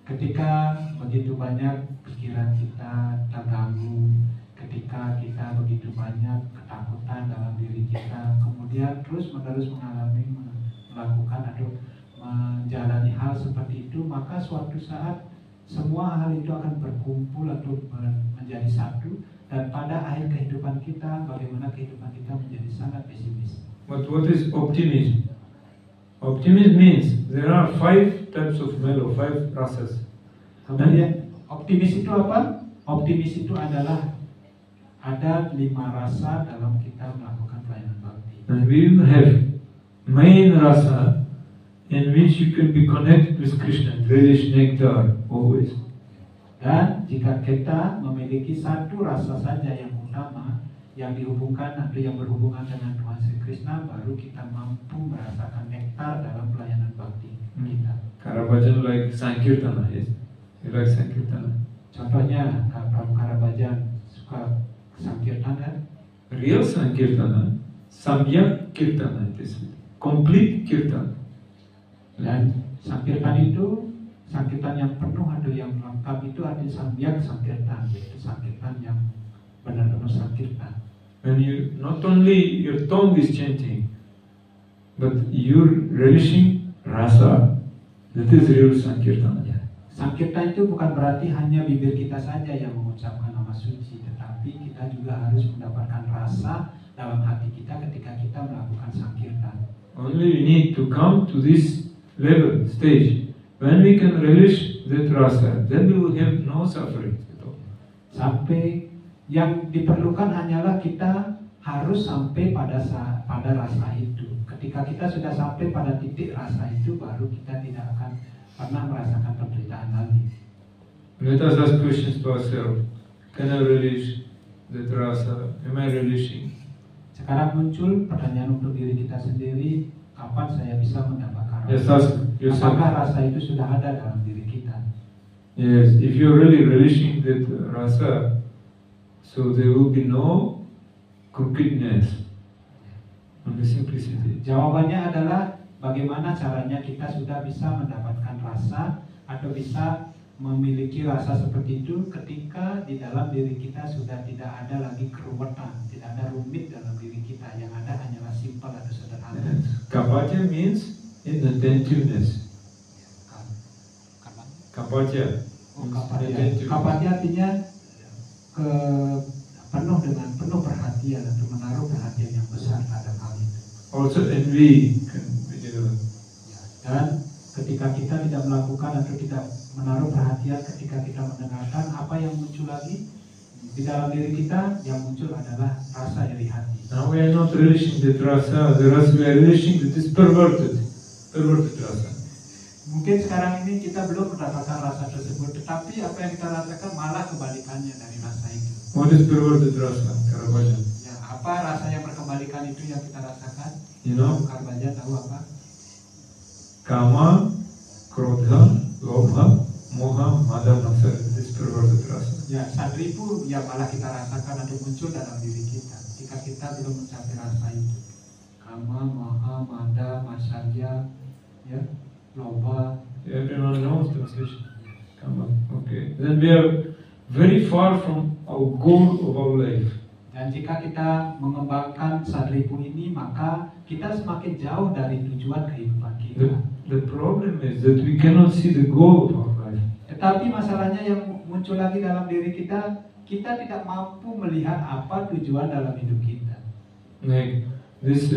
Speaker 3: Ketika begitu banyak pikiran kita terganggu, ketika kita begitu banyak ketakutan dalam diri kita, kemudian terus-menerus melakukan atau menjalani hal seperti itu, maka suatu saat semua hal itu akan berkumpul atau menjadi satu, dan pada akhir kehidupan kita, bagaimana kehidupan kita menjadi sangat pesimis.
Speaker 1: But what is optimism? Optimism means there are 5 types of mellow, 5 rasas.
Speaker 3: Kemudian optimis itu apa? Optimis itu adalah ada 5 rasa dalam kita melakukan pelayanan bakti.
Speaker 1: And we will have main rasa in which you can be connected with Krishna, relish nectar always.
Speaker 3: Dan jika kita memiliki satu rasa saja yang utama, yang dihubungkan atau yang berhubungan dengan Tuhan Sri Krishna, baru kita mampu merasakan nektar dalam pelayanan bakti kita.
Speaker 1: Karabhajan like Sankirtana, yes. You like Sankirtana?
Speaker 3: Contohnya, Prabu Karabajan suka Sankirtana.
Speaker 1: Real Sankirtana, Samyak Kirtana it is. complete kirtan.
Speaker 3: Dan sankirtan itu, sankirtan yang penuh atau yang lengkap itu ada samyak sankirtan, yaitu sankirtan yang benar-benar sankirtan.
Speaker 1: When you not only your tongue is chanting, but you're relishing rasa. That is real sankirtan.
Speaker 3: Ya. Sankirtan itu bukan berarti hanya bibir kita saja yang mengucapkan nama suci, tetapi kita juga harus mendapatkan rasa dalam hati kita ketika kita melakukan sankirtan.
Speaker 1: Only we need to come to this level, stage, when we can relish that rasa, then we will have no suffering at all.
Speaker 3: Sampai yang diperlukan hanyalah kita harus sampai pada rasa itu. Ketika kita sudah sampai pada titik rasa itu, baru kita tidak akan pernah merasakan penderitaan lagi.
Speaker 1: Let us ask questions to ourselves. Can I relish that rasa? Am I relishing?
Speaker 3: Sekarang muncul pertanyaan untuk diri kita sendiri, kapan saya bisa mendapatkan rasa?
Speaker 1: Yes, ask yourself.
Speaker 3: Apakah rasa itu sudah ada dalam diri kita?
Speaker 1: Yes, if you're really relishing that rasa, so there will be no crookedness, only simplicity.
Speaker 3: Jawabannya adalah bagaimana caranya kita sudah bisa mendapatkan rasa atau bisa memiliki rasa seperti itu ketika di dalam diri kita sudah tidak ada lagi keruwetan, tidak ada rumit dalam diri kita, yang ada hanyalah simpel atau sederhana.
Speaker 1: Kapatya means inattentiveness. Kapatya.
Speaker 3: Kapatya artinya penuh perhatian atau menaruh perhatian yang besar pada hal itu.
Speaker 1: Also envy can be developed.
Speaker 3: Dan ketika kita tidak melakukan atau tidak menaruh perhatian, ketika kita mendengarkan, apa yang muncul lagi di dalam diri kita, yang muncul adalah rasa iri hati.
Speaker 1: Now we are not relishing that rasa, the rasa we are relishing that is perverted rasa.
Speaker 3: Mungkin sekarang ini kita belum mendapatkan rasa tersebut, tetapi apa yang kita rasakan malah kebalikannya dari rasa itu.
Speaker 1: What is perverted rasa? Karabhajan.
Speaker 3: Ya, apa rasa yang berkebalikan itu yang kita rasakan?
Speaker 1: You know?
Speaker 3: Karbaja tahu apa?
Speaker 1: Kama, krodha, lobha, moha, mada, matsar. This is perverted rasa.
Speaker 3: Ya, sadripu yang malah kita rasakan atau muncul dalam diri kita jika kita belum mencapai rasa itu. Kama, moha, mada, matsarya, ya, lobha.
Speaker 1: Everyone knows translation. Kama. Okay. Then we are very far from our goal of our life.
Speaker 3: Dan jika kita mengembangkan sadripu ini, maka kita semakin jauh dari tujuan kehidupan kita.
Speaker 1: The problem is that we cannot see the goal of our life.
Speaker 3: Tetapi masalahnya yang muncul lagi dalam diri kita, kita tidak mampu melihat apa tujuan dalam hidup kita.
Speaker 1: Like this,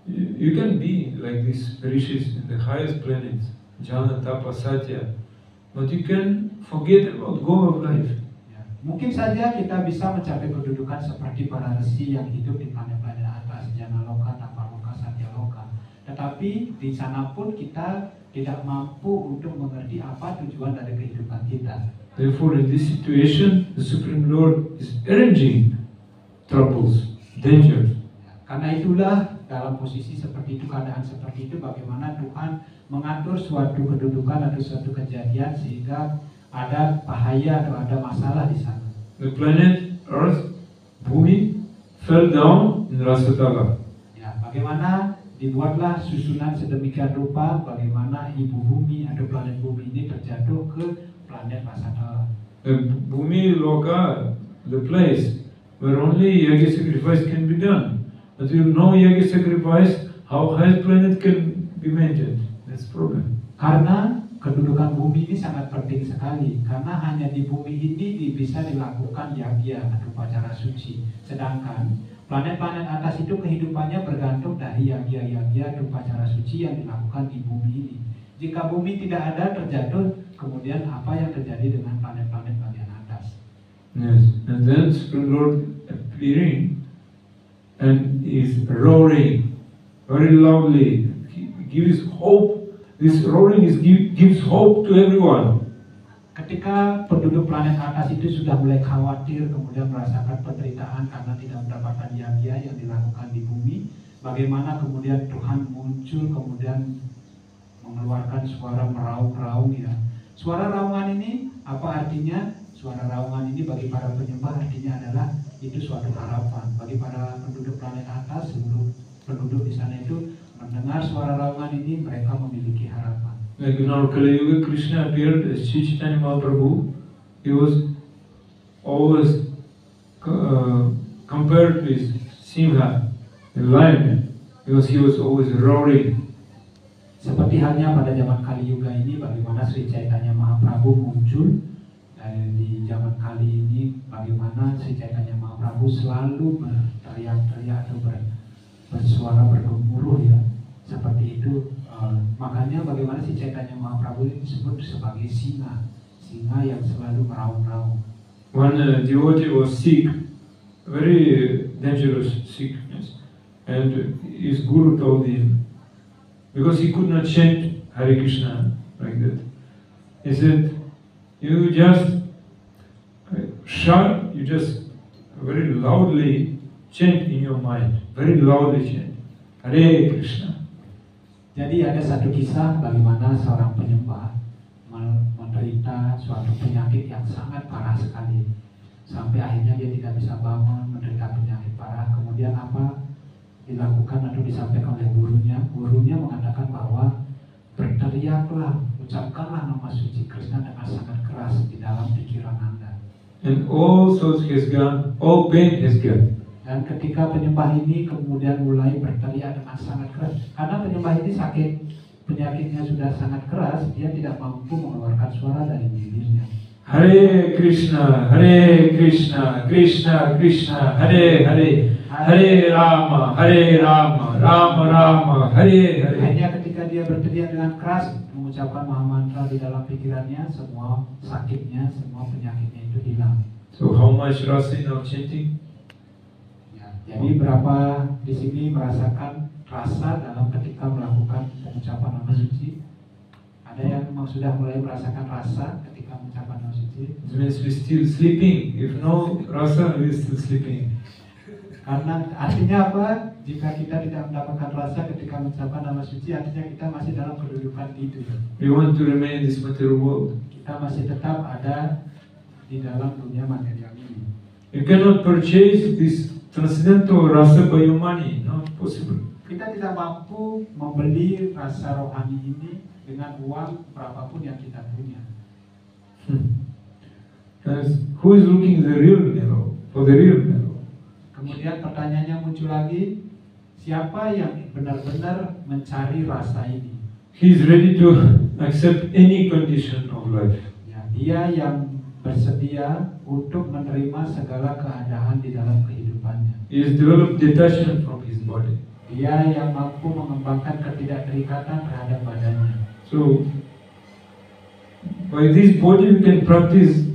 Speaker 1: you can be like these rishis in the highest planets, jnana, tapa, satya, but you can forget about goal of life.
Speaker 3: Ya, mungkin saja kita bisa mencapai kedudukan seperti para resi yang hidup di planet-planet atas, jnana loka, tapa loka, satya loka. Tetapi di sana pun kita tidak mampu untuk mengerti apa tujuan dari kehidupan kita.
Speaker 1: Therefore, in this situation, the Supreme Lord is arranging troubles, dangers.
Speaker 3: Karena itulah dalam posisi seperti itu, keadaan seperti itu, bagaimana Tuhan mengatur suatu kedudukan atau suatu kejadian sehingga ada bahaya atau ada masalah di sana.
Speaker 1: The planet Earth, Bhumi, fell down in Rasatala.
Speaker 3: Ya, bagaimana dibuatlah susunan sedemikian rupa, bagaimana ibu bumi atau planet bumi ini terjatuh ke planet Rasatala.
Speaker 1: The Bhumi Loka, the place where only Yagi sacrifice can be done. But you know Yagi sacrifice, how highest planet can be maintained. That's the problem.
Speaker 3: Karena kedudukan bumi ini sangat penting sekali, karena hanya di bumi ini bisa dilakukan yagya atau upacara suci. Sedangkan planet-planet atas itu kehidupannya bergantung dari yagya-yagya atau upacara suci yang dilakukan di bumi ini. Jika bumi tidak ada, terjatuh, kemudian apa yang terjadi dengan planet-planet bagian atas?
Speaker 1: Yes, and then Supreme Lord appearing and is roaring very loudly. He gives hope. This roaring gives hope to everyone.
Speaker 3: Ketika penduduk planet atas itu sudah mulai khawatir, kemudian merasakan penderitaan karena tidak mendapatkan yagya yang dilakukan di bumi, bagaimana kemudian Tuhan muncul, kemudian mengeluarkan suara meraung-raung, ya. Suara raungan ini apa artinya? Suara raungan ini bagi para penyembah artinya adalah itu suatu harapan bagi para penduduk planet atas. Seluruh penduduk di sana itu mendengar suara raungan ini mereka memiliki harapan.
Speaker 1: Like in our Kali Yuga, Krishna appeared as Sri Chaitanya Mahaprabhu. He was always compared with Simha, the lion, because he was always roaring.
Speaker 3: Seperti halnya pada zaman Kali Yuga ini, bagaimana Sri Chaitanya Mahaprabhu muncul di zaman kali ini, bagaimana Sri Chaitanya Mahaprabhu selalu berteriak-teriak atau bersuara bergemuruh ya, seperti itu. Makanya bagaimana Sri Chaitanya Mahaprabhu ini disebut sebagai singa yang selalu meraung-raung.
Speaker 1: One devotee was sick, very dangerous sickness, and his guru told him, because he could not chant Hare Krishna like that, he said, you just shout, you just very loudly chant in your mind, very loudly chant Hare Krishna.
Speaker 3: Jadi ada satu kisah bagaimana seorang penyembah menderita suatu penyakit yang sangat parah sekali, sampai akhirnya dia tidak bisa bangun, menderita penyakit parah. Kemudian apa dilakukan atau disampaikan oleh gurunya? Gurunya mengatakan bahwa berteriaklah, ucapkanlah nama suci Krishna dengan sangat keras di dalam pikiran Anda.
Speaker 1: And all souls has gone, all pain has gone.
Speaker 3: Dan ketika penyembah ini kemudian mulai berteriak dengan sangat keras, karena penyembah ini sakit, penyakitnya sudah sangat keras, dia tidak mampu mengeluarkan suara dari bibirnya.
Speaker 1: Hare Krishna, Krishna Krishna, Hare Hare, Hare Rama, Rama Rama, Hare Hare.
Speaker 3: Hanya ketika dia berteriak dengan keras, mengucapkan mahamantra di dalam pikirannya, semua sakitnya, semua penyakitnya itu hilang.
Speaker 1: So how much rasa in our chanting?
Speaker 3: Jadi berapa di sini merasakan rasa dalam ketika melakukan pengucapan nama suci? Ada yang memang sudah mulai merasakan rasa ketika mengucapkan nama suci?
Speaker 1: It means we still sleeping. If no rasa, we still sleeping.
Speaker 3: Karena artinya apa? Jika kita tidak mendapatkan rasa ketika mengucapkan nama suci, artinya kita masih dalam kedudukan tidur.
Speaker 1: We want to remain in this material world.
Speaker 3: Kita masih tetap ada di dalam dunia material ini.
Speaker 1: You cannot purchase this transcendental rasa by your money, not possible.
Speaker 3: Kita tidak mampu membeli rasa rohani ini dengan uang berapapun yang kita punya.
Speaker 1: Who is looking the real Nero, for the real Nero?
Speaker 3: Kemudian pertanyaannya muncul lagi, siapa yang benar-benar mencari rasa ini?
Speaker 1: He is ready to accept any condition of life.
Speaker 3: Ya, dia yang bersedia untuk menerima segala keadaan di dalam kehidupannya.
Speaker 1: He has developed detachment from his body.
Speaker 3: Dia yang mampu mengembangkan ketidakterikatan terhadap badannya.
Speaker 1: So, by this body we can practice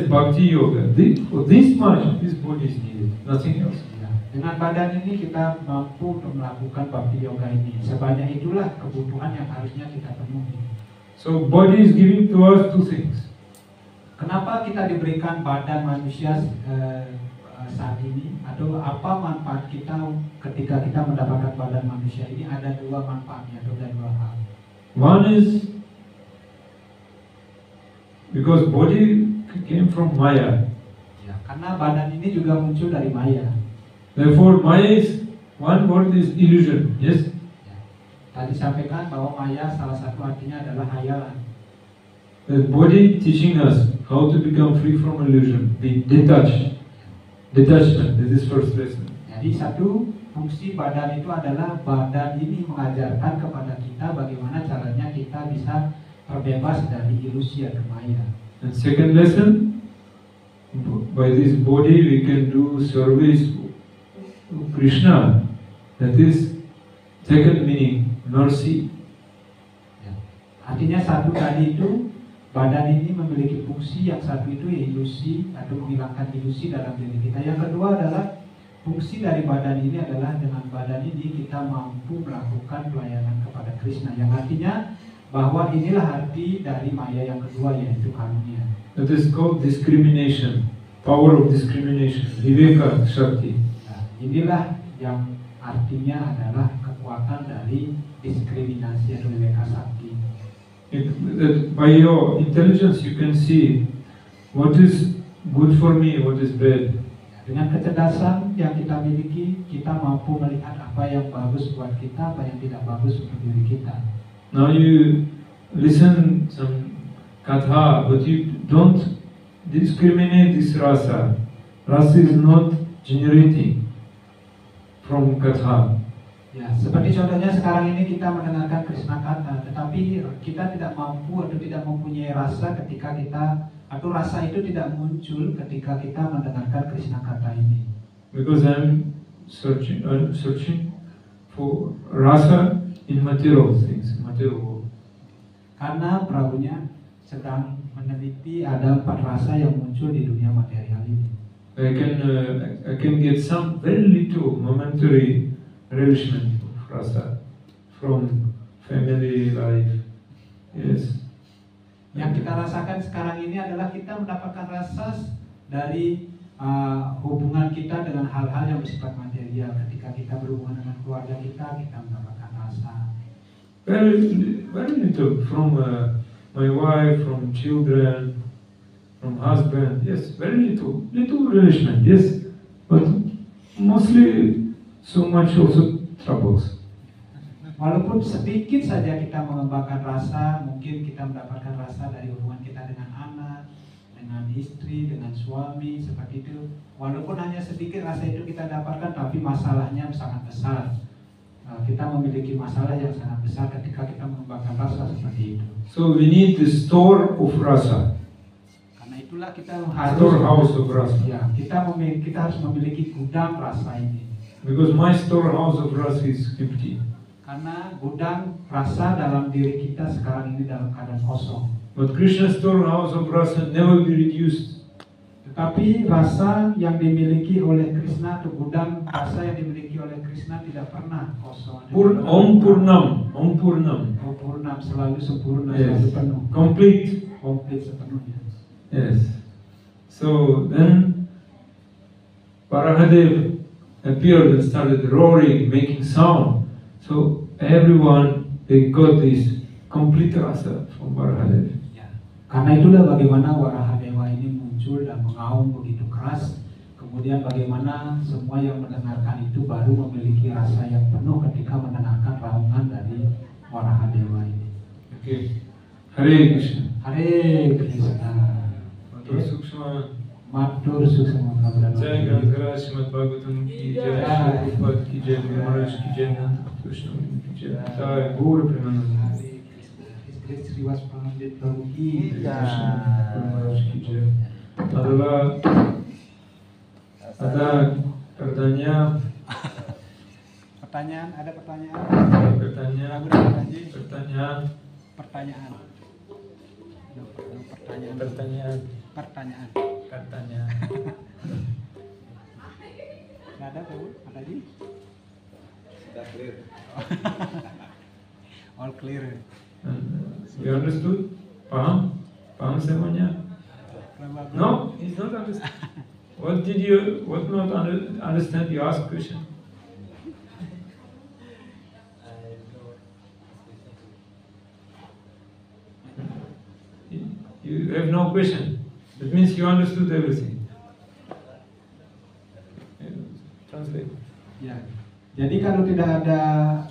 Speaker 1: bhakti yoga. For this much, this body is needed, nothing else.
Speaker 3: Ya, dengan badan ini kita mampu untuk melakukan bhakti yoga ini. Sebanyak itulah kebutuhan yang harusnya kita penuhi.
Speaker 1: So, body is giving to us two things.
Speaker 3: Kenapa kita diberikan badan manusia saat ini? Atau apa manfaat kita ketika kita mendapatkan badan manusia ini? Ada dua manfaatnya atau ada dua hal.
Speaker 1: One is because body came from Maya.
Speaker 3: Ya, karena badan ini juga muncul dari Maya.
Speaker 1: Therefore, Maya is one word is illusion. Yes.
Speaker 3: Ya. Tadi sampaikan bahwa Maya salah satu artinya adalah hayalan.
Speaker 1: The body teaching us how to become free from illusion, be detached. Detachment, this is first lesson.
Speaker 3: Jadi satu fungsi badan itu adalah badan ini mengajarkan kepada kita bagaimana caranya kita bisa terbebas dari ilusi atau maya.
Speaker 1: And second lesson, by this body we can do service to Krishna. That is second meaning, mercy.
Speaker 3: Ya. Artinya satu tadi itu badan ini memiliki fungsi, yang satu itu ilusi atau menghilangkan ilusi dalam diri kita. Yang kedua adalah fungsi dari badan ini adalah dengan badan ini kita mampu melakukan pelayanan kepada Krishna. Yang artinya bahwa inilah arti dari maya yang kedua, yaitu karunia.
Speaker 1: That is called discrimination, power of discrimination, viveka shakti.
Speaker 3: Nah, inilah yang artinya adalah kekuatan dari diskriminasi atau viveka shakti.
Speaker 1: That by your intelligence you can see what is good for me, what is bad.
Speaker 3: Ya, Dengan kecerdasan yang kita miliki, kita mampu melihat apa yang bagus buat kita, apa yang tidak bagus untuk diri kita.
Speaker 1: Now you listen some katha, but you don't discriminate this rasa. Rasa is not generating from katha.
Speaker 3: Ya, seperti contohnya sekarang ini kita mendengarkan Krishna kata, tetapi kita tidak mampu atau tidak mempunyai rasa ketika kita, atau rasa itu tidak muncul ketika kita mendengarkan Krishna kata ini.
Speaker 1: Because I'm searching for rasa in material things, material world.
Speaker 3: Karena Prabunya sedang meneliti ada 4 rasa yang muncul di dunia material ini.
Speaker 1: I can get some very little momentary relishment of rasa from family life. Yes.
Speaker 3: Yang kita rasakan sekarang ini adalah kita mendapatkan rasa dari hubungan kita dengan hal-hal yang bersifat material. Ketika kita berhubungan dengan keluarga kita mendapatkan rasa.
Speaker 1: Very, very little from my wife, from children, from husband. Yes, very little relishment. Yes, but mostly so much also troubles.
Speaker 3: Walaupun sedikit saja kita mengembangkan rasa, mungkin kita mendapatkan rasa dari hubungan kita dengan anak, dengan istri, dengan suami, seperti itu. Walaupun hanya sedikit rasa itu kita dapatkan, tapi masalahnya sangat besar. Kita memiliki masalah yang sangat besar ketika kita mengembangkan rasa seperti itu.
Speaker 1: So we need the store of rasa.
Speaker 3: Karena itulah kita
Speaker 1: Storehouse of rasa.
Speaker 3: Ya, kita harus memiliki gudang rasa ini.
Speaker 1: Because my storehouse of rasa is empty.
Speaker 3: Karena gudang rasa dalam diri kita sekarang ini dalam keadaan kosong.
Speaker 1: But Krishna's storehouse of rasa never be reduced.
Speaker 3: Tetapi rasa yang dimiliki oleh Krishna atau gudang rasa yang dimiliki oleh Krishna tidak pernah kosong.
Speaker 1: Om Purnam, Om Purnam.
Speaker 3: Om Purnam, selalu sempurna,
Speaker 1: Yes.
Speaker 3: selalu penuh. Komplit sepenuhnya.
Speaker 1: Yes. So then Varahadev appeared and started roaring, making sound. So everyone, they got this complete rasa from Varahadev.
Speaker 3: Ya. Karena itulah bagaimana Warahadewa ini muncul dan mengaum begitu keras. Kemudian bagaimana semua yang mendengarkan itu baru memiliki rasa yang penuh ketika mendengarkan raungan dari Warahadewa ini.
Speaker 1: Okay. Hare Krishna.
Speaker 3: Hare Krishna.
Speaker 1: Matur Sukshma.
Speaker 3: Matur Suksma Prabhupada.
Speaker 1: Jai Granthara Srimad Bhagavatam ki jai, Prabhupada ki jai, Guru Maharaj ki jai, Nanda Krishna ki jai. Jai Gaura Premananda.
Speaker 3: Sriwas Pandit Prabhu ki
Speaker 1: Krishna, Guru Maharaj ki jai. Ada pertanyaan.
Speaker 3: Ada pertanyaan?
Speaker 1: Pertanyaan.
Speaker 3: Pertanyaan. Nggak ada Prabhu? Ada lagi?
Speaker 2: Sudah clear.
Speaker 3: All clear.
Speaker 1: You understood? Paham? Paham semuanya? No, he's not understand. What not understand? You ask question. You have no question. That means you understood everything. Translate.
Speaker 3: Ya. Jadi kalau tidak ada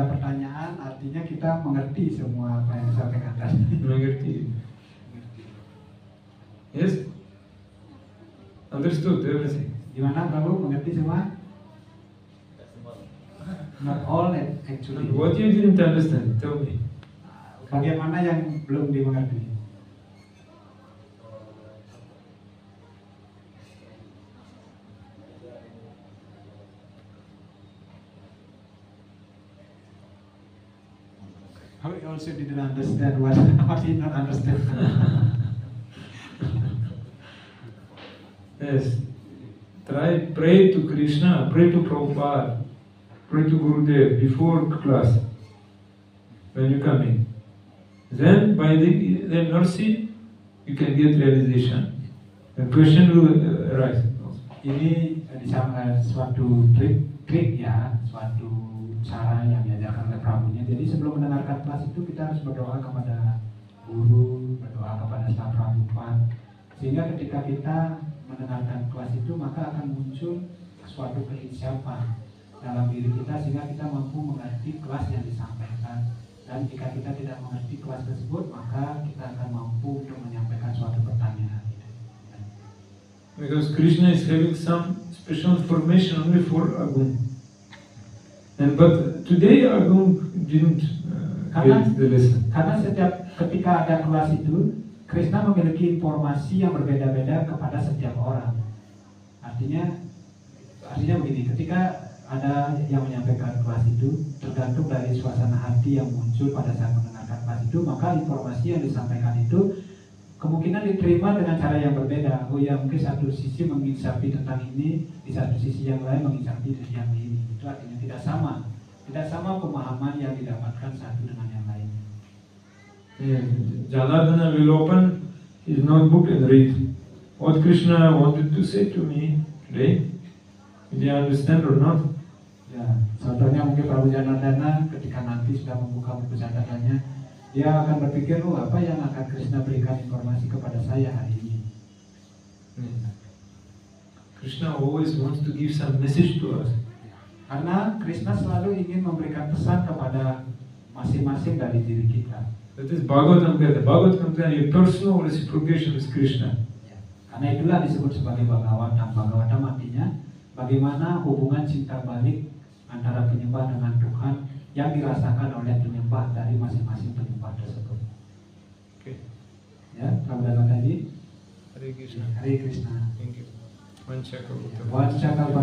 Speaker 3: pertanyaan, artinya kita mengerti semua apa yang disampaikan tadi.
Speaker 1: Mengerti. Yes? Understood everything.
Speaker 3: Gimana Prabu, mengerti semua? Not all actually.
Speaker 1: What you didn't understand, tell me.
Speaker 3: Bagaimana yang belum dimengerti? I also didn't understand what he not understand.
Speaker 1: Yes. Pray to Krishna, pray to Prabhupada, pray to Gurudev before class, when you come in. Then by the mercy, you can get realization. The question will arise.
Speaker 3: Ini suatu trik ya, suatu cara yang diajarkan oleh Prabunya. Jadi sebelum mendengarkan kelas itu kita harus berdoa kepada guru, berdoa kepada Sang Prabhupada. Sehingga ketika kita
Speaker 4: mendengarkan kelas itu, maka akan muncul suatu keinsyafan dalam diri kita sehingga kita mampu mengerti kelas yang disampaikan. Dan jika kita tidak mengerti kelas tersebut, maka kita akan mampu untuk menyampaikan suatu pertanyaan.
Speaker 1: Because Krishna is having some special information only for Arjuna. And but today Arjuna didn't get the lesson.
Speaker 4: Karena setiap ketika ada kelas itu, Krishna memiliki informasi yang berbeda-beda kepada setiap orang. Artinya begini, ketika ada yang menyampaikan kelas itu, tergantung dari suasana hati yang muncul pada saat mendengarkan kelas itu, maka informasi yang disampaikan itu kemungkinan diterima dengan cara yang berbeda. Oh ya, mungkin satu sisi menginsafi tentang ini, di satu sisi yang lain menginsafi yang ini. Itu artinya tidak sama pemahaman yang didapatkan satu dengan yang lain.
Speaker 1: Janardana will open his notebook and read what Krishna wanted to say to me today. Did you understand or not?
Speaker 4: Ya, contohnya mungkin Prabu Janardana ketika nanti sudah membuka buku catatannya, dia akan berpikir, oh apa yang akan Krishna berikan informasi kepada saya hari ini.
Speaker 1: Krishna always wants to give some message to us.
Speaker 4: Karena Krishna selalu ingin memberikan pesan kepada masing-masing dari diri kita.
Speaker 1: That is Bhagavatam Gita. Bhagavatam Gita, your personal reciprocation with Krishna.
Speaker 4: Ya, karena itulah disebut sebagai Bhagavatam. Bhagavatam artinya bagaimana hubungan cinta balik antara penyembah dengan Tuhan yang dirasakan oleh penyembah dari masing-masing penyembah tersebut.
Speaker 1: Okay.
Speaker 4: Ya, Prabhupada tadi.
Speaker 1: Hare Krishna.
Speaker 4: Hare Krishna.
Speaker 1: Thank you. One check.
Speaker 4: One check out